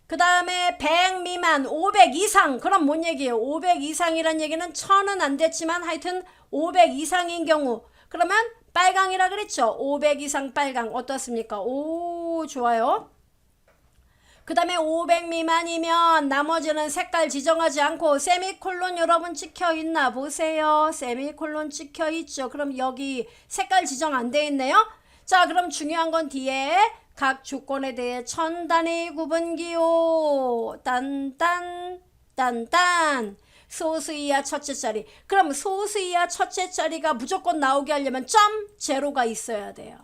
그 다음에 100 미만, 500 이상. 그럼 뭔 얘기예요? 500 이상이란 얘기는 1000은 안 됐지만 하여튼 500 이상인 경우. 그러면 빨강이라 그랬죠. 500 이상 빨강 어떻습니까? 오, 좋아요. 그 다음에 500 미만이면 나머지는 색깔 지정하지 않고 세미콜론 여러분 찍혀있나 보세요. 세미콜론 찍혀있죠. 그럼 여기 색깔 지정 안 돼 있네요. 자, 그럼 중요한 건 뒤에 각 조건에 대해 천단위 구분기호 딴딴 딴딴 소수 이하 첫째 자리. 그럼 소수 이하 첫째 자리가 무조건 나오게 하려면 점 제로가 있어야 돼요.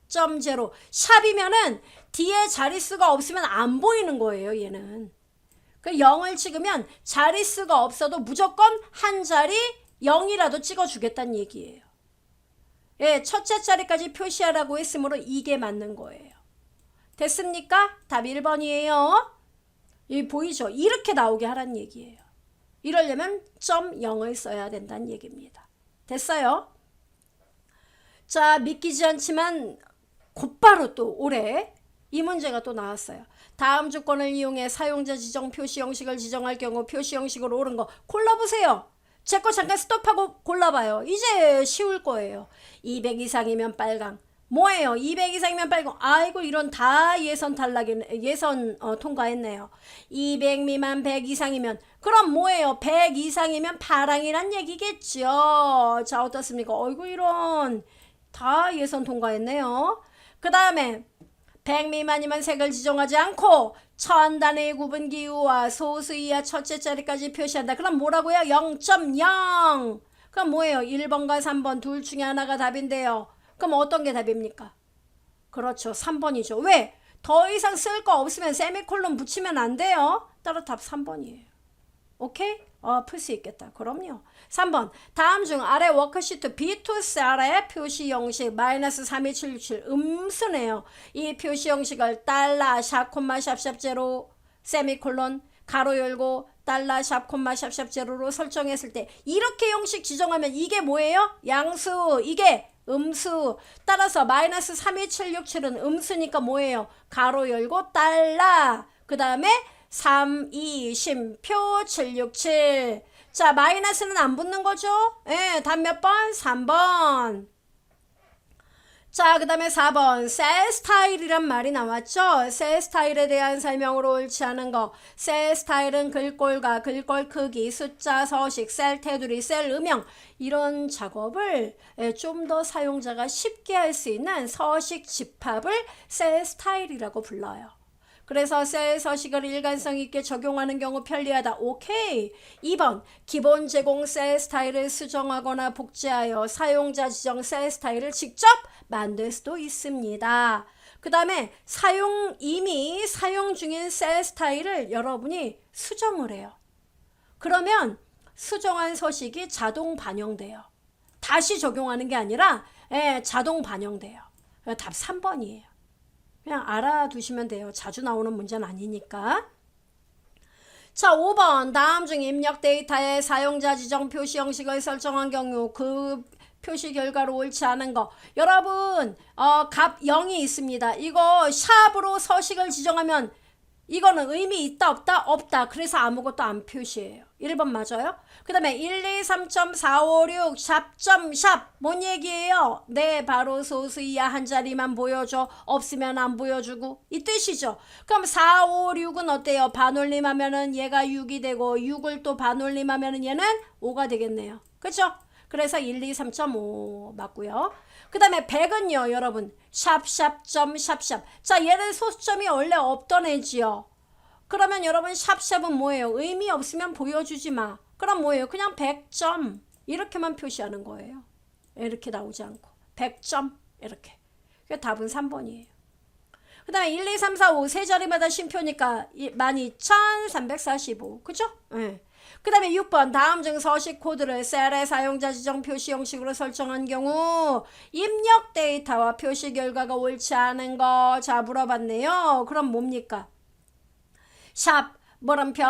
점 제로. 샵이면은 뒤에 자릿수가 없으면 안 보이는 거예요, 얘는. 그 0을 찍으면 자릿수가 없어도 무조건 한 자리 0이라도 찍어주겠다는 얘기예요. 예, 첫째 자리까지 표시하라고 했으므로 이게 맞는 거예요. 됐습니까? 답 1번이에요. 이 보이죠? 이렇게 나오게 하라는 얘기예요. 이러려면 점 0을 써야 된다는 얘기입니다. 됐어요? 자, 믿기지 않지만 곧바로 또 올해 이 문제가 또 나왔어요. 다음 조건을 이용해 사용자 지정 표시 형식을 지정할 경우 표시 형식으로 옳은 거 골라보세요. 제 거 잠깐 스톱하고 골라봐요. 이제 쉬울 거예요. 200 이상이면 빨강. 뭐예요? 200 이상이면 빨강. 아이고 이런 다 예선 탈락이네. 예선 통과했네요. 200 미만 100 이상이면 그럼 뭐예요? 100 이상이면 파랑이란 얘기겠죠. 자, 어떻습니까? 어이구 이런 다 예선 통과했네요. 그 다음에 100 미만이면 색을 지정하지 않고 천단의 구분 기호와 소수 이하 첫째 자리까지 표시한다. 그럼 뭐라고요? 0.0. 그럼 뭐예요? 1번과 3번 둘 중에 하나가 답인데요. 그럼 어떤 게 답입니까? 그렇죠. 3번이죠. 왜? 더 이상 쓸 거 없으면 세미콜론 붙이면 안 돼요. 따라 답 3번이에요. 오케이? 풀 수 있겠다. 그럼요. 3번. 다음 중 아래 워크시트 B2 아래 표시 형식 마이너스 32767 음수네요. 이 표시 형식을 달러 샵 콤마 샵샵 제로 세미콜론 가로 열고 달러 샵 콤마 샵샵 제로로 설정했을 때 이렇게 형식 지정하면 이게 뭐예요? 양수. 이게 음수. 따라서 마이너스 32767은 음수니까 뭐예요? 가로 열고 달러. 그 다음에 3, 2, 쉼표 767. 자, 마이너스는 안 붙는 거죠? 예, 답 몇 번? 3번. 자, 그 다음에 4번. 셀 스타일이란 말이 나왔죠? 셀 스타일에 대한 설명으로 옳지 않은 거. 셀 스타일은 글꼴과 글꼴 크기, 숫자, 서식, 셀 테두리, 셀 음영 이런 작업을 좀 더 사용자가 쉽게 할 수 있는 서식 집합을 셀 스타일이라고 불러요. 그래서 셀 서식을 일관성 있게 적용하는 경우 편리하다. 오케이. 2번. 기본 제공 셀 스타일을 수정하거나 복제하여 사용자 지정 셀 스타일을 직접 만들 수도 있습니다. 그 다음에 이미 사용 중인 셀 스타일을 여러분이 수정을 해요. 그러면 수정한 서식이 자동 반영돼요. 다시 적용하는 게 아니라 자동 반영돼요. 답 3번이에요. 그냥 알아두시면 돼요. 자주 나오는 문제는 아니니까. 자, 5번. 다음 중 입력 데이터에 사용자 지정 표시 형식을 설정한 경우 그 표시 결과로 옳지 않은 거. 여러분 값 0이 있습니다. 이거 샵으로 서식을 지정하면 이거는 의미 있다 없다? 없다. 그래서 아무것도 안 표시해요. 1번 맞아요? 그 다음에 1, 2, 3.456 샵 뭔 얘기예요? 네, 바로 소수 이하 한 자리만 보여줘. 없으면 안 보여주고 이 뜻이죠. 그럼 4, 5, 6은 어때요? 반올림하면은 얘가 6이 되고 6을 또 반올림하면은 얘는 5가 되겠네요. 그렇죠? 그래서 1, 2, 3.5 맞고요. 그 다음에 100은요 여러분 샵샵. 자, 얘는 소수점이 원래 없던 애지요. 그러면 여러분 샵샵은 뭐예요? 의미 없으면 보여주지 마. 그럼 뭐예요? 그냥 100점 이렇게만 표시하는 거예요. 이렇게 나오지 않고 100점 이렇게. 그러니까 답은 3번이에요. 그 다음에 1, 2, 3, 4, 5 세 자리마다 쉼표니까 12,345 그죠? 네. 그 다음에 6번 다음 중 서식 코드를 셀의 사용자 지정 표시 형식으로 설정한 경우 입력 데이터와 표시 결과가 옳지 않은 거. 자, 물어봤네요. 그럼 뭡니까? 샵 물음표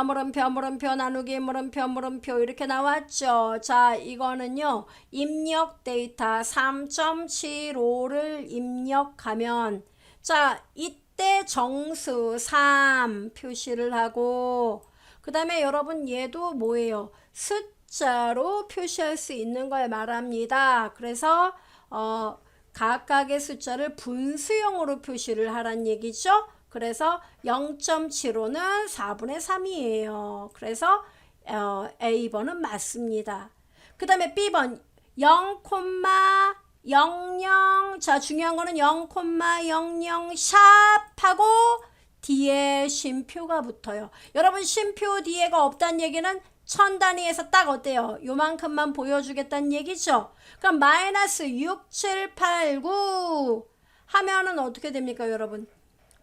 나누기 물음표 이렇게 나왔죠. 자, 이거는요 입력 데이터 3.75를 입력하면 자, 이때 때 정수 3 표시를 하고 그 다음에 여러분 얘도 뭐예요? 숫자로 표시할 수 있는 걸 말합니다. 그래서 각각의 숫자를 분수형으로 표시를 하란 얘기죠. 그래서 0.75는 4분의 3이에요. 그래서 A번은 맞습니다. 그 다음에 B번 0,00 자 중요한 거는 0,00 샵하고 뒤에 쉼표가 붙어요. 여러분 쉼표 뒤에가 없다는 얘기는 천 단위에서 딱 어때요? 요만큼만 보여주겠다는 얘기죠. 그럼 마이너스 6, 7, 8, 9 하면은 어떻게 됩니까 여러분?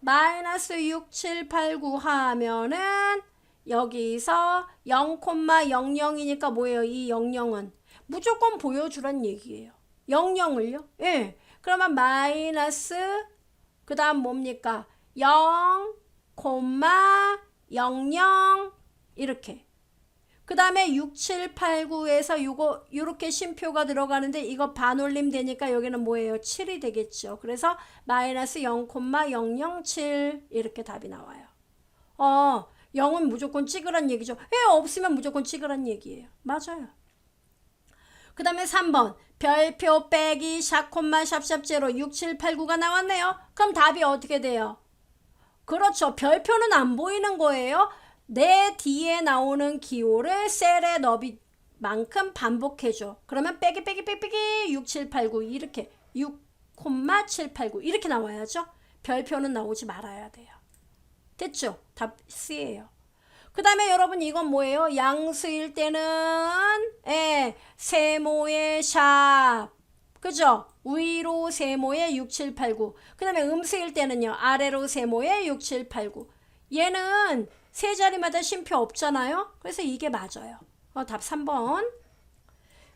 마이너스 6, 7, 8, 9 하면은 여기서 0,00이니까 뭐예요? 이 00은 무조건 보여주란 얘기예요. 00을요? 예. 그러면 마이너스 그 다음 뭡니까? 0,00 이렇게. 그 다음에 6, 7, 8, 9에서 요렇게 쉼표가 들어가는데 이거 반올림 되니까 여기는 뭐예요? 7이 되겠죠. 그래서 마이너스 0,007 이렇게 답이 나와요. 0은 무조건 찍으란 얘기죠. 없으면 무조건 찍으란 얘기예요. 맞아요. 그 다음에 3번 별표 빼기 샤콤마 샵샵제로 6, 7, 8, 9가 나왔네요. 그럼 답이 어떻게 돼요? 그렇죠. 별표는 안 보이는 거예요. 내 뒤에 나오는 기호를 셀의 너비만큼 반복해줘. 그러면 빼기 6, 7, 8, 9 이렇게 6, 7, 8, 9 이렇게 나와야죠. 별표는 나오지 말아야 돼요. 됐죠? 답 C예요. 그 다음에 여러분 이건 뭐예요? 양수일 때는 세모의 샵 그죠? 위로 세모의 6, 7, 8, 9 그 다음에 음수일 때는요 아래로 세모의 6, 7, 8, 9 얘는 세 자리마다 쉼표 없잖아요. 그래서 이게 맞아요. 답 3번.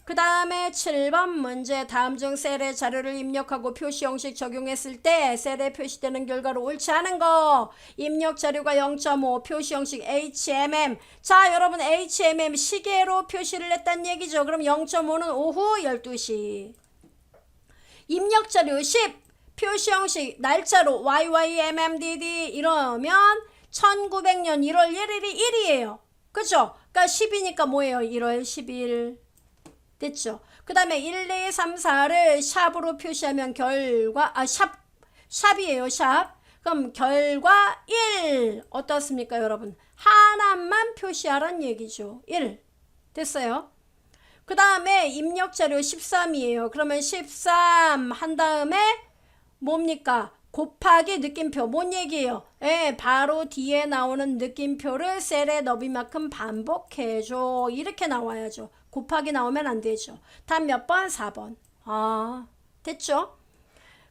그 다음에 7번 문제 다음 중 셀에 자료를 입력하고 표시 형식 적용했을 때 셀에 표시되는 결과로 옳지 않은 거 입력 자료가 0.5 표시 형식 HMM 자 여러분 HMM 시계로 표시를 했단 얘기죠. 그럼 0.5는 오후 12시 입력 자료 10 표시 형식 날짜로 YYMMDD 이러면 1900년 1월 1일이 1이에요. 그죠? 그러니까 10이니까 뭐예요? 1월 10일 됐죠? 그 다음에 1, 2, 3, 4를 샵으로 표시하면 결과 샵이에요. 샵. 그럼 결과 1 어떻습니까 여러분? 하나만 표시하란 얘기죠. 1 됐어요? 그 다음에 입력자료 13이에요. 그러면 13 한 다음에 뭡니까? 곱하기 느낌표 뭔 얘기예요? 바로 뒤에 나오는 느낌표를 셀의 너비만큼 반복해줘. 이렇게 나와야죠. 곱하기 나오면 안 되죠. 답 몇 번? 4번. 됐죠?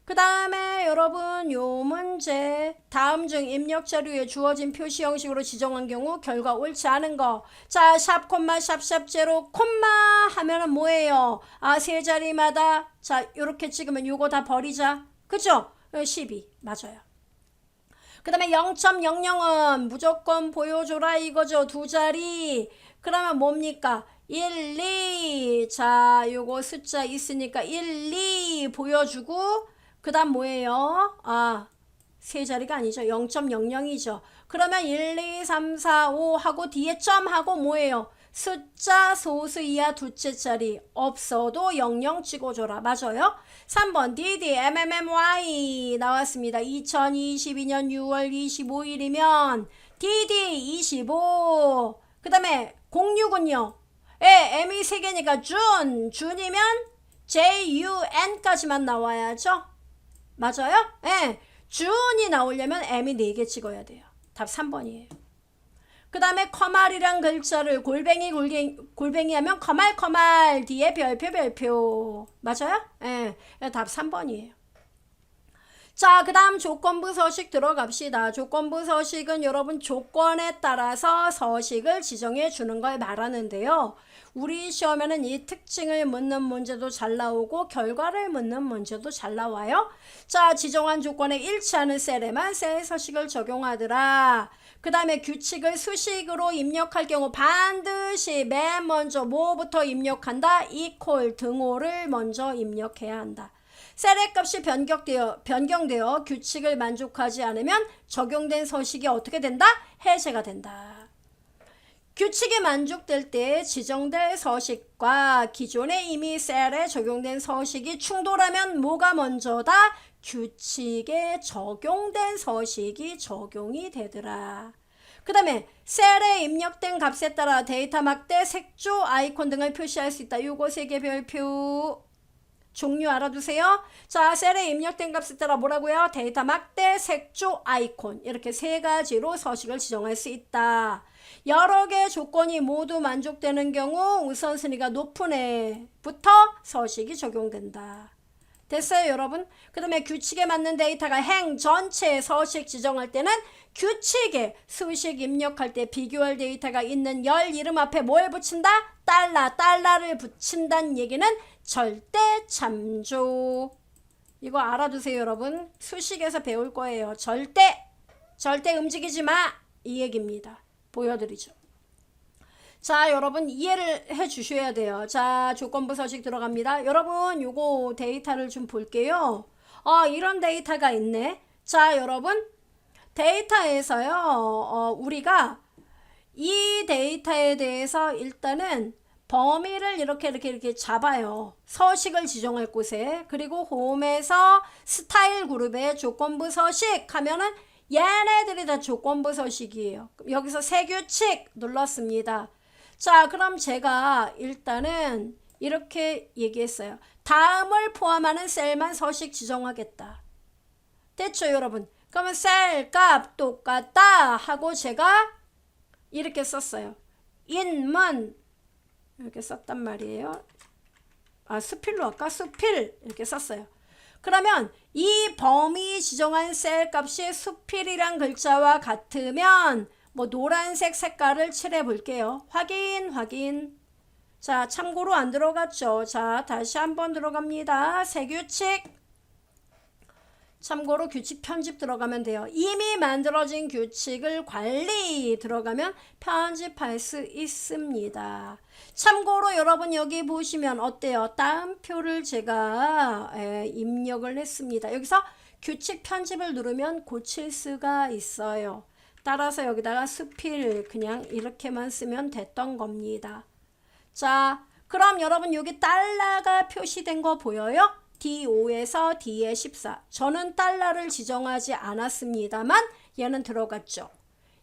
그 다음에 여러분 요 문제 다음 중 입력 자료에 주어진 표시 형식으로 지정한 경우 결과 옳지 않은 거. 자, 샵 콤마 샵샵 제로 콤마 하면은 뭐예요? 세 자리마다 자 요렇게 찍으면 요거 다 버리자. 그죠? 12 맞아요. 그 다음에 0.00은 무조건 보여줘라 이거죠. 두 자리. 그러면 뭡니까? 1, 2 자 요거 숫자 있으니까 1, 2 보여주고 그 다음 뭐예요? 세 자리가 아니죠. 0.00이죠. 그러면 1, 2, 3, 4, 5 하고 뒤에 점하고 뭐예요? 숫자 소수 이하 두째 자리 없어도 00 찍어줘라. 맞아요? 3번 DD MMMY 나왔습니다. 2022년 6월 25일이면 DD 25 그 다음에 06은요. M이 3개니까 준이면 JUN까지만 나와야죠. 맞아요? 준이 나오려면 M이 4개 찍어야 돼요. 답 3번이에요. 그 다음에 커말이란 글자를 골뱅이 하면 커말 뒤에 별표 맞아요? 답 3번이에요. 자, 그 다음 조건부 서식 들어갑시다. 조건부 서식은 여러분 조건에 따라서 서식을 지정해 주는 걸 말하는데요. 우리 시험에는 이 특징을 묻는 문제도 잘 나오고 결과를 묻는 문제도 잘 나와요. 자, 지정한 조건에 일치하는 셀에만 셀 서식을 적용하더라. 그 다음에 규칙을 수식으로 입력할 경우 반드시 맨 먼저 뭐부터 입력한다? 이퀄 등호를 먼저 입력해야 한다. 셀의 값이 변경되어 규칙을 만족하지 않으면 적용된 서식이 어떻게 된다? 해제가 된다. 규칙이 만족될 때 지정될 서식과 기존에 이미 셀에 적용된 서식이 충돌하면 뭐가 먼저다? 규칙에 적용된 서식이 적용이 되더라. 그 다음에 셀에 입력된 값에 따라 데이터 막대, 색조, 아이콘 등을 표시할 수 있다. 요거 3개 별표 종류 알아두세요. 자, 셀에 입력된 값에 따라 뭐라고요? 데이터 막대, 색조, 아이콘 이렇게 3가지로 서식을 지정할 수 있다. 여러 개의 조건이 모두 만족되는 경우 우선순위가 높은 애부터 서식이 적용된다. 됐어요, 여러분? 그 다음에 규칙에 맞는 데이터가 행 전체의 서식 지정할 때는 규칙에 수식 입력할 때 비교할 데이터가 있는 열 이름 앞에 뭘 붙인다? 달러를 붙인다는 얘기는 절대 참조. 이거 알아두세요, 여러분. 수식에서 배울 거예요. 절대 움직이지 마. 이 얘기입니다. 보여드리죠. 자, 여러분 이해를 해 주셔야 돼요. 자, 조건부 서식 들어갑니다. 여러분 요거 데이터를 좀 볼게요. 이런 데이터가 있네. 자, 여러분 데이터에서요. 우리가 이 데이터에 대해서 일단은 범위를 이렇게 잡아요. 서식을 지정할 곳에. 그리고 홈에서 스타일 그룹에 조건부 서식 하면은 얘네들이 다 조건부 서식이에요. 여기서 새 규칙 눌렀습니다. 자, 그럼 제가 일단은 이렇게 얘기했어요. 다음을 포함하는 셀만 서식 지정하겠다. 됐죠, 여러분? 그러면 셀 값 똑같다 하고 제가 이렇게 썼어요. 인문 이렇게 썼단 말이에요. 수필로 할까? 수필 이렇게 썼어요. 그러면 이 범위 지정한 셀 값이 수필이란 글자와 같으면 뭐 노란색 색깔을 칠해 볼게요. 확인. 자, 참고로 안 들어갔죠. 자, 다시 한번 들어갑니다. 새 규칙. 참고로 규칙 편집 들어가면 돼요. 이미 만들어진 규칙을 관리 들어가면 편집할 수 있습니다. 참고로 여러분 여기 보시면 어때요? 따옴표를 제가 입력을 했습니다. 여기서 규칙 편집을 누르면 고칠 수가 있어요. 따라서 여기다가 수필 그냥 이렇게만 쓰면 됐던 겁니다. 자, 그럼 여러분 여기 달러가 표시된 거 보여요? D5에서 D에 14. 저는 달러를 지정하지 않았습니다만 얘는 들어갔죠.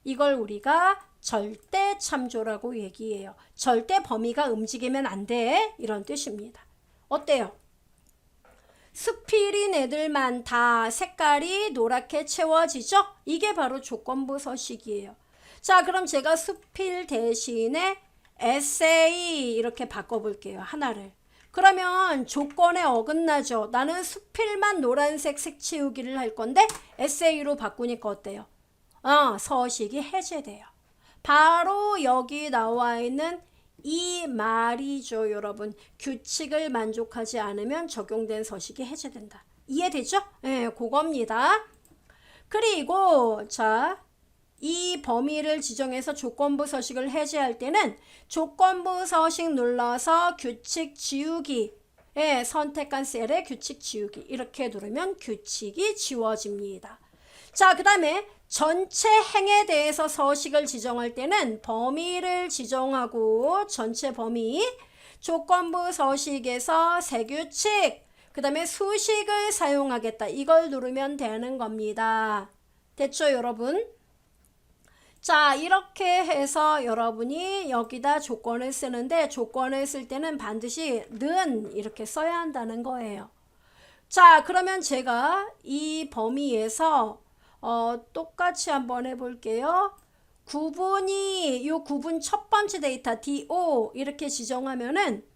이걸 우리가 절대 참조라고 얘기해요. 절대 범위가 움직이면 안 돼. 이런 뜻입니다. 어때요? 수필인 애들만 다 색깔이 노랗게 채워지죠? 이게 바로 조건부 서식이에요. 자, 그럼 제가 수필 대신에 에세이 이렇게 바꿔볼게요. 하나를. 그러면 조건에 어긋나죠. 나는 수필만 노란색 색 채우기를 할 건데 에세이로 바꾸니까 어때요? 서식이 해제돼요. 바로 여기 나와 있는 이 말이죠, 여러분. 규칙을 만족하지 않으면 적용된 서식이 해제된다. 이해되죠? 네, 그겁니다. 그리고 자, 이 범위를 지정해서 조건부 서식을 해제할 때는 조건부 서식 눌러서 규칙 지우기 선택한 셀에 규칙 지우기 이렇게 누르면 규칙이 지워집니다. 자, 그 다음에 전체 행에 대해서 서식을 지정할 때는 범위를 지정하고 전체 범위 조건부 서식에서 새 규칙 그 다음에 수식을 사용하겠다. 이걸 누르면 되는 겁니다. 됐죠, 여러분? 자, 이렇게 해서 여러분이 여기다 조건을 쓰는데 조건을 쓸 때는 반드시 는 이렇게 써야 한다는 거예요. 자, 그러면 제가 이 범위에서 똑같이 한번 해볼게요. 구분이 요 구분 첫 번째 데이터 D5 이렇게 지정하면은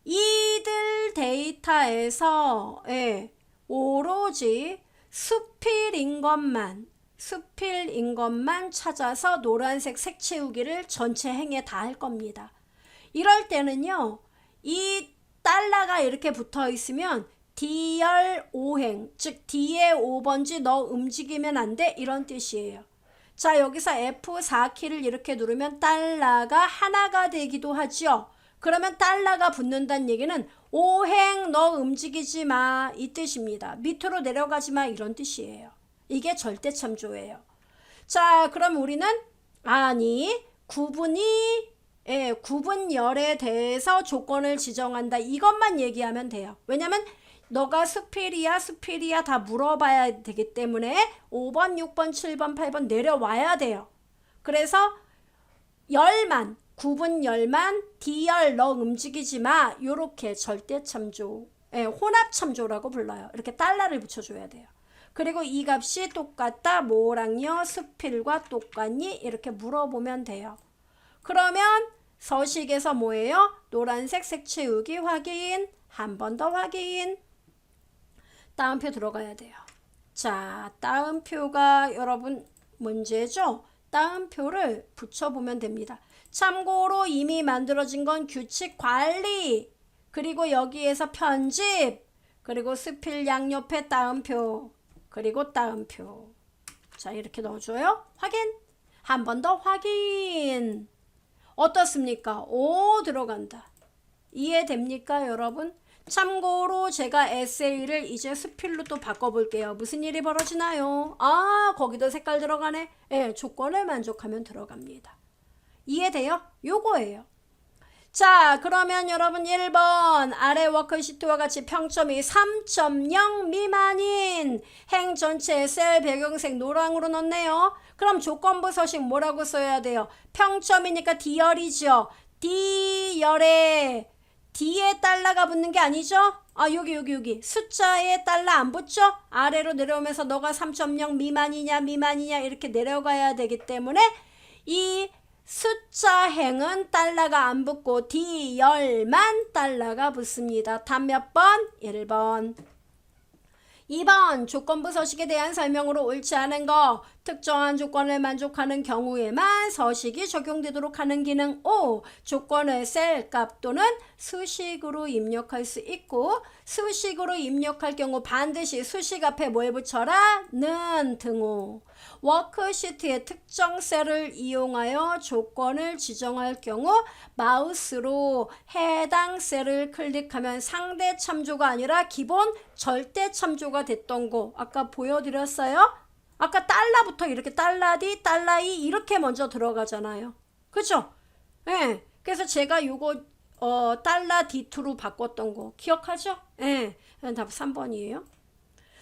이들 데이터에서 오로지 수필인 것만 찾아서 노란색 색 채우기를 전체 행에 다 할 겁니다. 이럴 때는요, 이 달러가 이렇게 붙어 있으면 D열 5행, 즉 D의 5번지 너 움직이면 안 돼 이런 뜻이에요. 자, 여기서 F4키를 이렇게 누르면 달러가 하나가 되기도 하죠. 그러면 달러가 붙는다는 얘기는 오행 너 움직이지 마 이 뜻입니다. 밑으로 내려가지 마 이런 뜻이에요. 이게 절대참조예요. 자, 그럼 우리는 아니 구분열에 대해서 조건을 지정한다. 이것만 얘기하면 돼요. 왜냐면 너가 스필이야 다 물어봐야 되기 때문에 5번, 6번, 7번, 8번 내려와야 돼요. 그래서 열만, 구분열만, D열 너 움직이지 마. 요렇게 절대참조, 혼합참조라고 불러요. 이렇게 달러를 붙여줘야 돼요. 그리고 이 값이 똑같다. 뭐랑요? 스필과 똑같니? 이렇게 물어보면 돼요. 그러면 서식에서 뭐예요? 노란색 색 채우기 확인. 한 번 더 확인. 다음표 들어가야 돼요. 자, 다음표가 여러분 문제죠? 다음표를 붙여보면 됩니다. 참고로 이미 만들어진 건 규칙 관리, 그리고 여기에서 편집, 그리고 스필 양옆에 다음표, 그리고 다음표. 자, 이렇게 넣어줘요. 확인. 한 번 더 확인. 어떻습니까? 오, 들어간다. 이해됩니까, 여러분? 참고로 제가 에세이를 이제 스필로 또 바꿔볼게요. 무슨 일이 벌어지나요? 아, 거기도 색깔 들어가네. 예, 조건을 만족하면 들어갑니다. 이해돼요? 요거예요. 자, 그러면 여러분 1번 아래 워크시트와 같이 평점이 3.0 미만인 행 전체에 셀 배경색 노랑으로 넣네요. 그럼 조건부 서식 뭐라고 써야 돼요? 평점이니까 D열이죠. D열에 D에 달러가 붙는 게 아니죠? 아, 여기 숫자에 달러 안 붙죠? 아래로 내려오면서 너가 3.0 미만이냐 이렇게 내려가야 되기 때문에 이 숫자 행은 달러가 안 붙고 D열만 달러가 붙습니다. 답 몇 번? 1번. 2번 조건부 서식에 대한 설명으로 옳지 않은 거, 특정한 조건을 만족하는 경우에만 서식이 적용되도록 하는 기능 5. 조건을 셀 값 또는 수식으로 입력할 수 있고, 수식으로 입력할 경우 반드시 수식 앞에 뭘 붙여라? 는 등호. 워크시트의 특정 셀을 이용하여 조건을 지정할 경우 마우스로 해당 셀을 클릭하면 상대 참조가 아니라 기본 절대 참조가 됐던 거 아까 보여드렸어요? 아까 달러부터 이렇게 달러디, 달러이 이렇게 먼저 들어가잖아요. 그쵸? 예. 그래서 제가 요거 달러 D2로 바꿨던 거 기억하죠? 예. 답 3번이에요.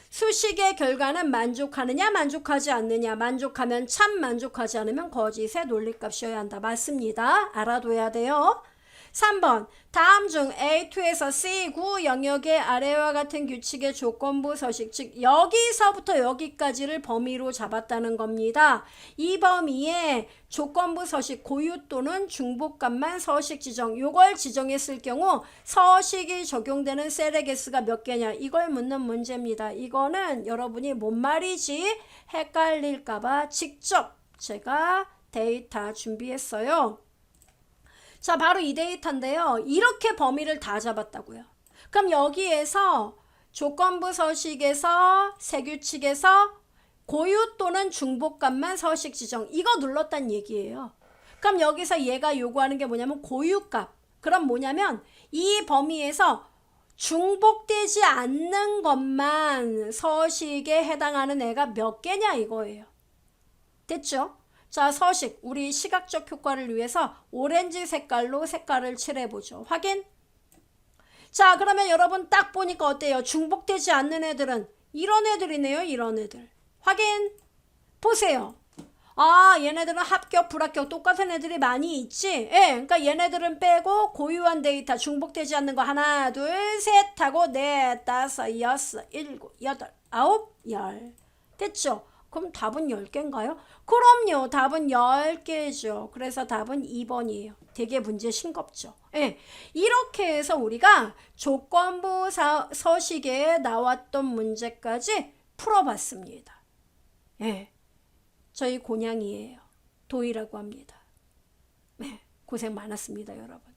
수식의 결과는 만족하느냐 만족하지 않느냐, 만족하면 참, 만족하지 않으면 거짓의 논리값이어야 한다. 맞습니다. 알아둬야 돼요. 3번 다음 중 A2에서 C9 영역의 아래와 같은 규칙의 조건부 서식, 즉 여기서부터 여기까지를 범위로 잡았다는 겁니다. 이 범위에 조건부 서식 고유 또는 중복값만 서식 지정, 요걸 지정했을 경우 서식이 적용되는 셀의 개수가 몇 개냐, 이걸 묻는 문제입니다. 이거는 여러분이 뭔 말이지 헷갈릴까봐 직접 제가 데이터 준비했어요. 자, 바로 이 데이터인데요. 이렇게 범위를 다 잡았다고요. 그럼 여기에서 조건부 서식에서 세규칙에서 고유 또는 중복값만 서식 지정, 이거 눌렀단 얘기예요. 그럼 여기서 얘가 요구하는 게 뭐냐면 고유값. 그럼 뭐냐면 이 범위에서 중복되지 않는 것만 서식에 해당하는 애가 몇 개냐 이거예요. 됐죠? 자, 서식, 우리 시각적 효과를 위해서 오렌지 색깔로 색깔을 칠해보죠. 확인? 자, 그러면 여러분 딱 보니까 어때요? 중복되지 않는 애들은 이런 애들이네요. 이런 애들. 확인? 보세요. 아, 얘네들은 합격, 불합격 똑같은 애들이 많이 있지? 예, 그러니까 얘네들은 빼고 고유한 데이터 중복되지 않는 거 하나, 둘, 셋 하고 넷, 다섯, 여섯, 일곱, 여덟, 아홉, 열. 됐죠? 그럼 답은 10개인가요? 그럼요. 답은 10개죠. 그래서 답은 2번이에요. 되게 문제 싱겁죠. 예. 이렇게 해서 우리가 조건부 서식에 나왔던 문제까지 풀어봤습니다. 예. 저희 곤양이에요. 도희라고 합니다. 네. 고생 많았습니다, 여러분.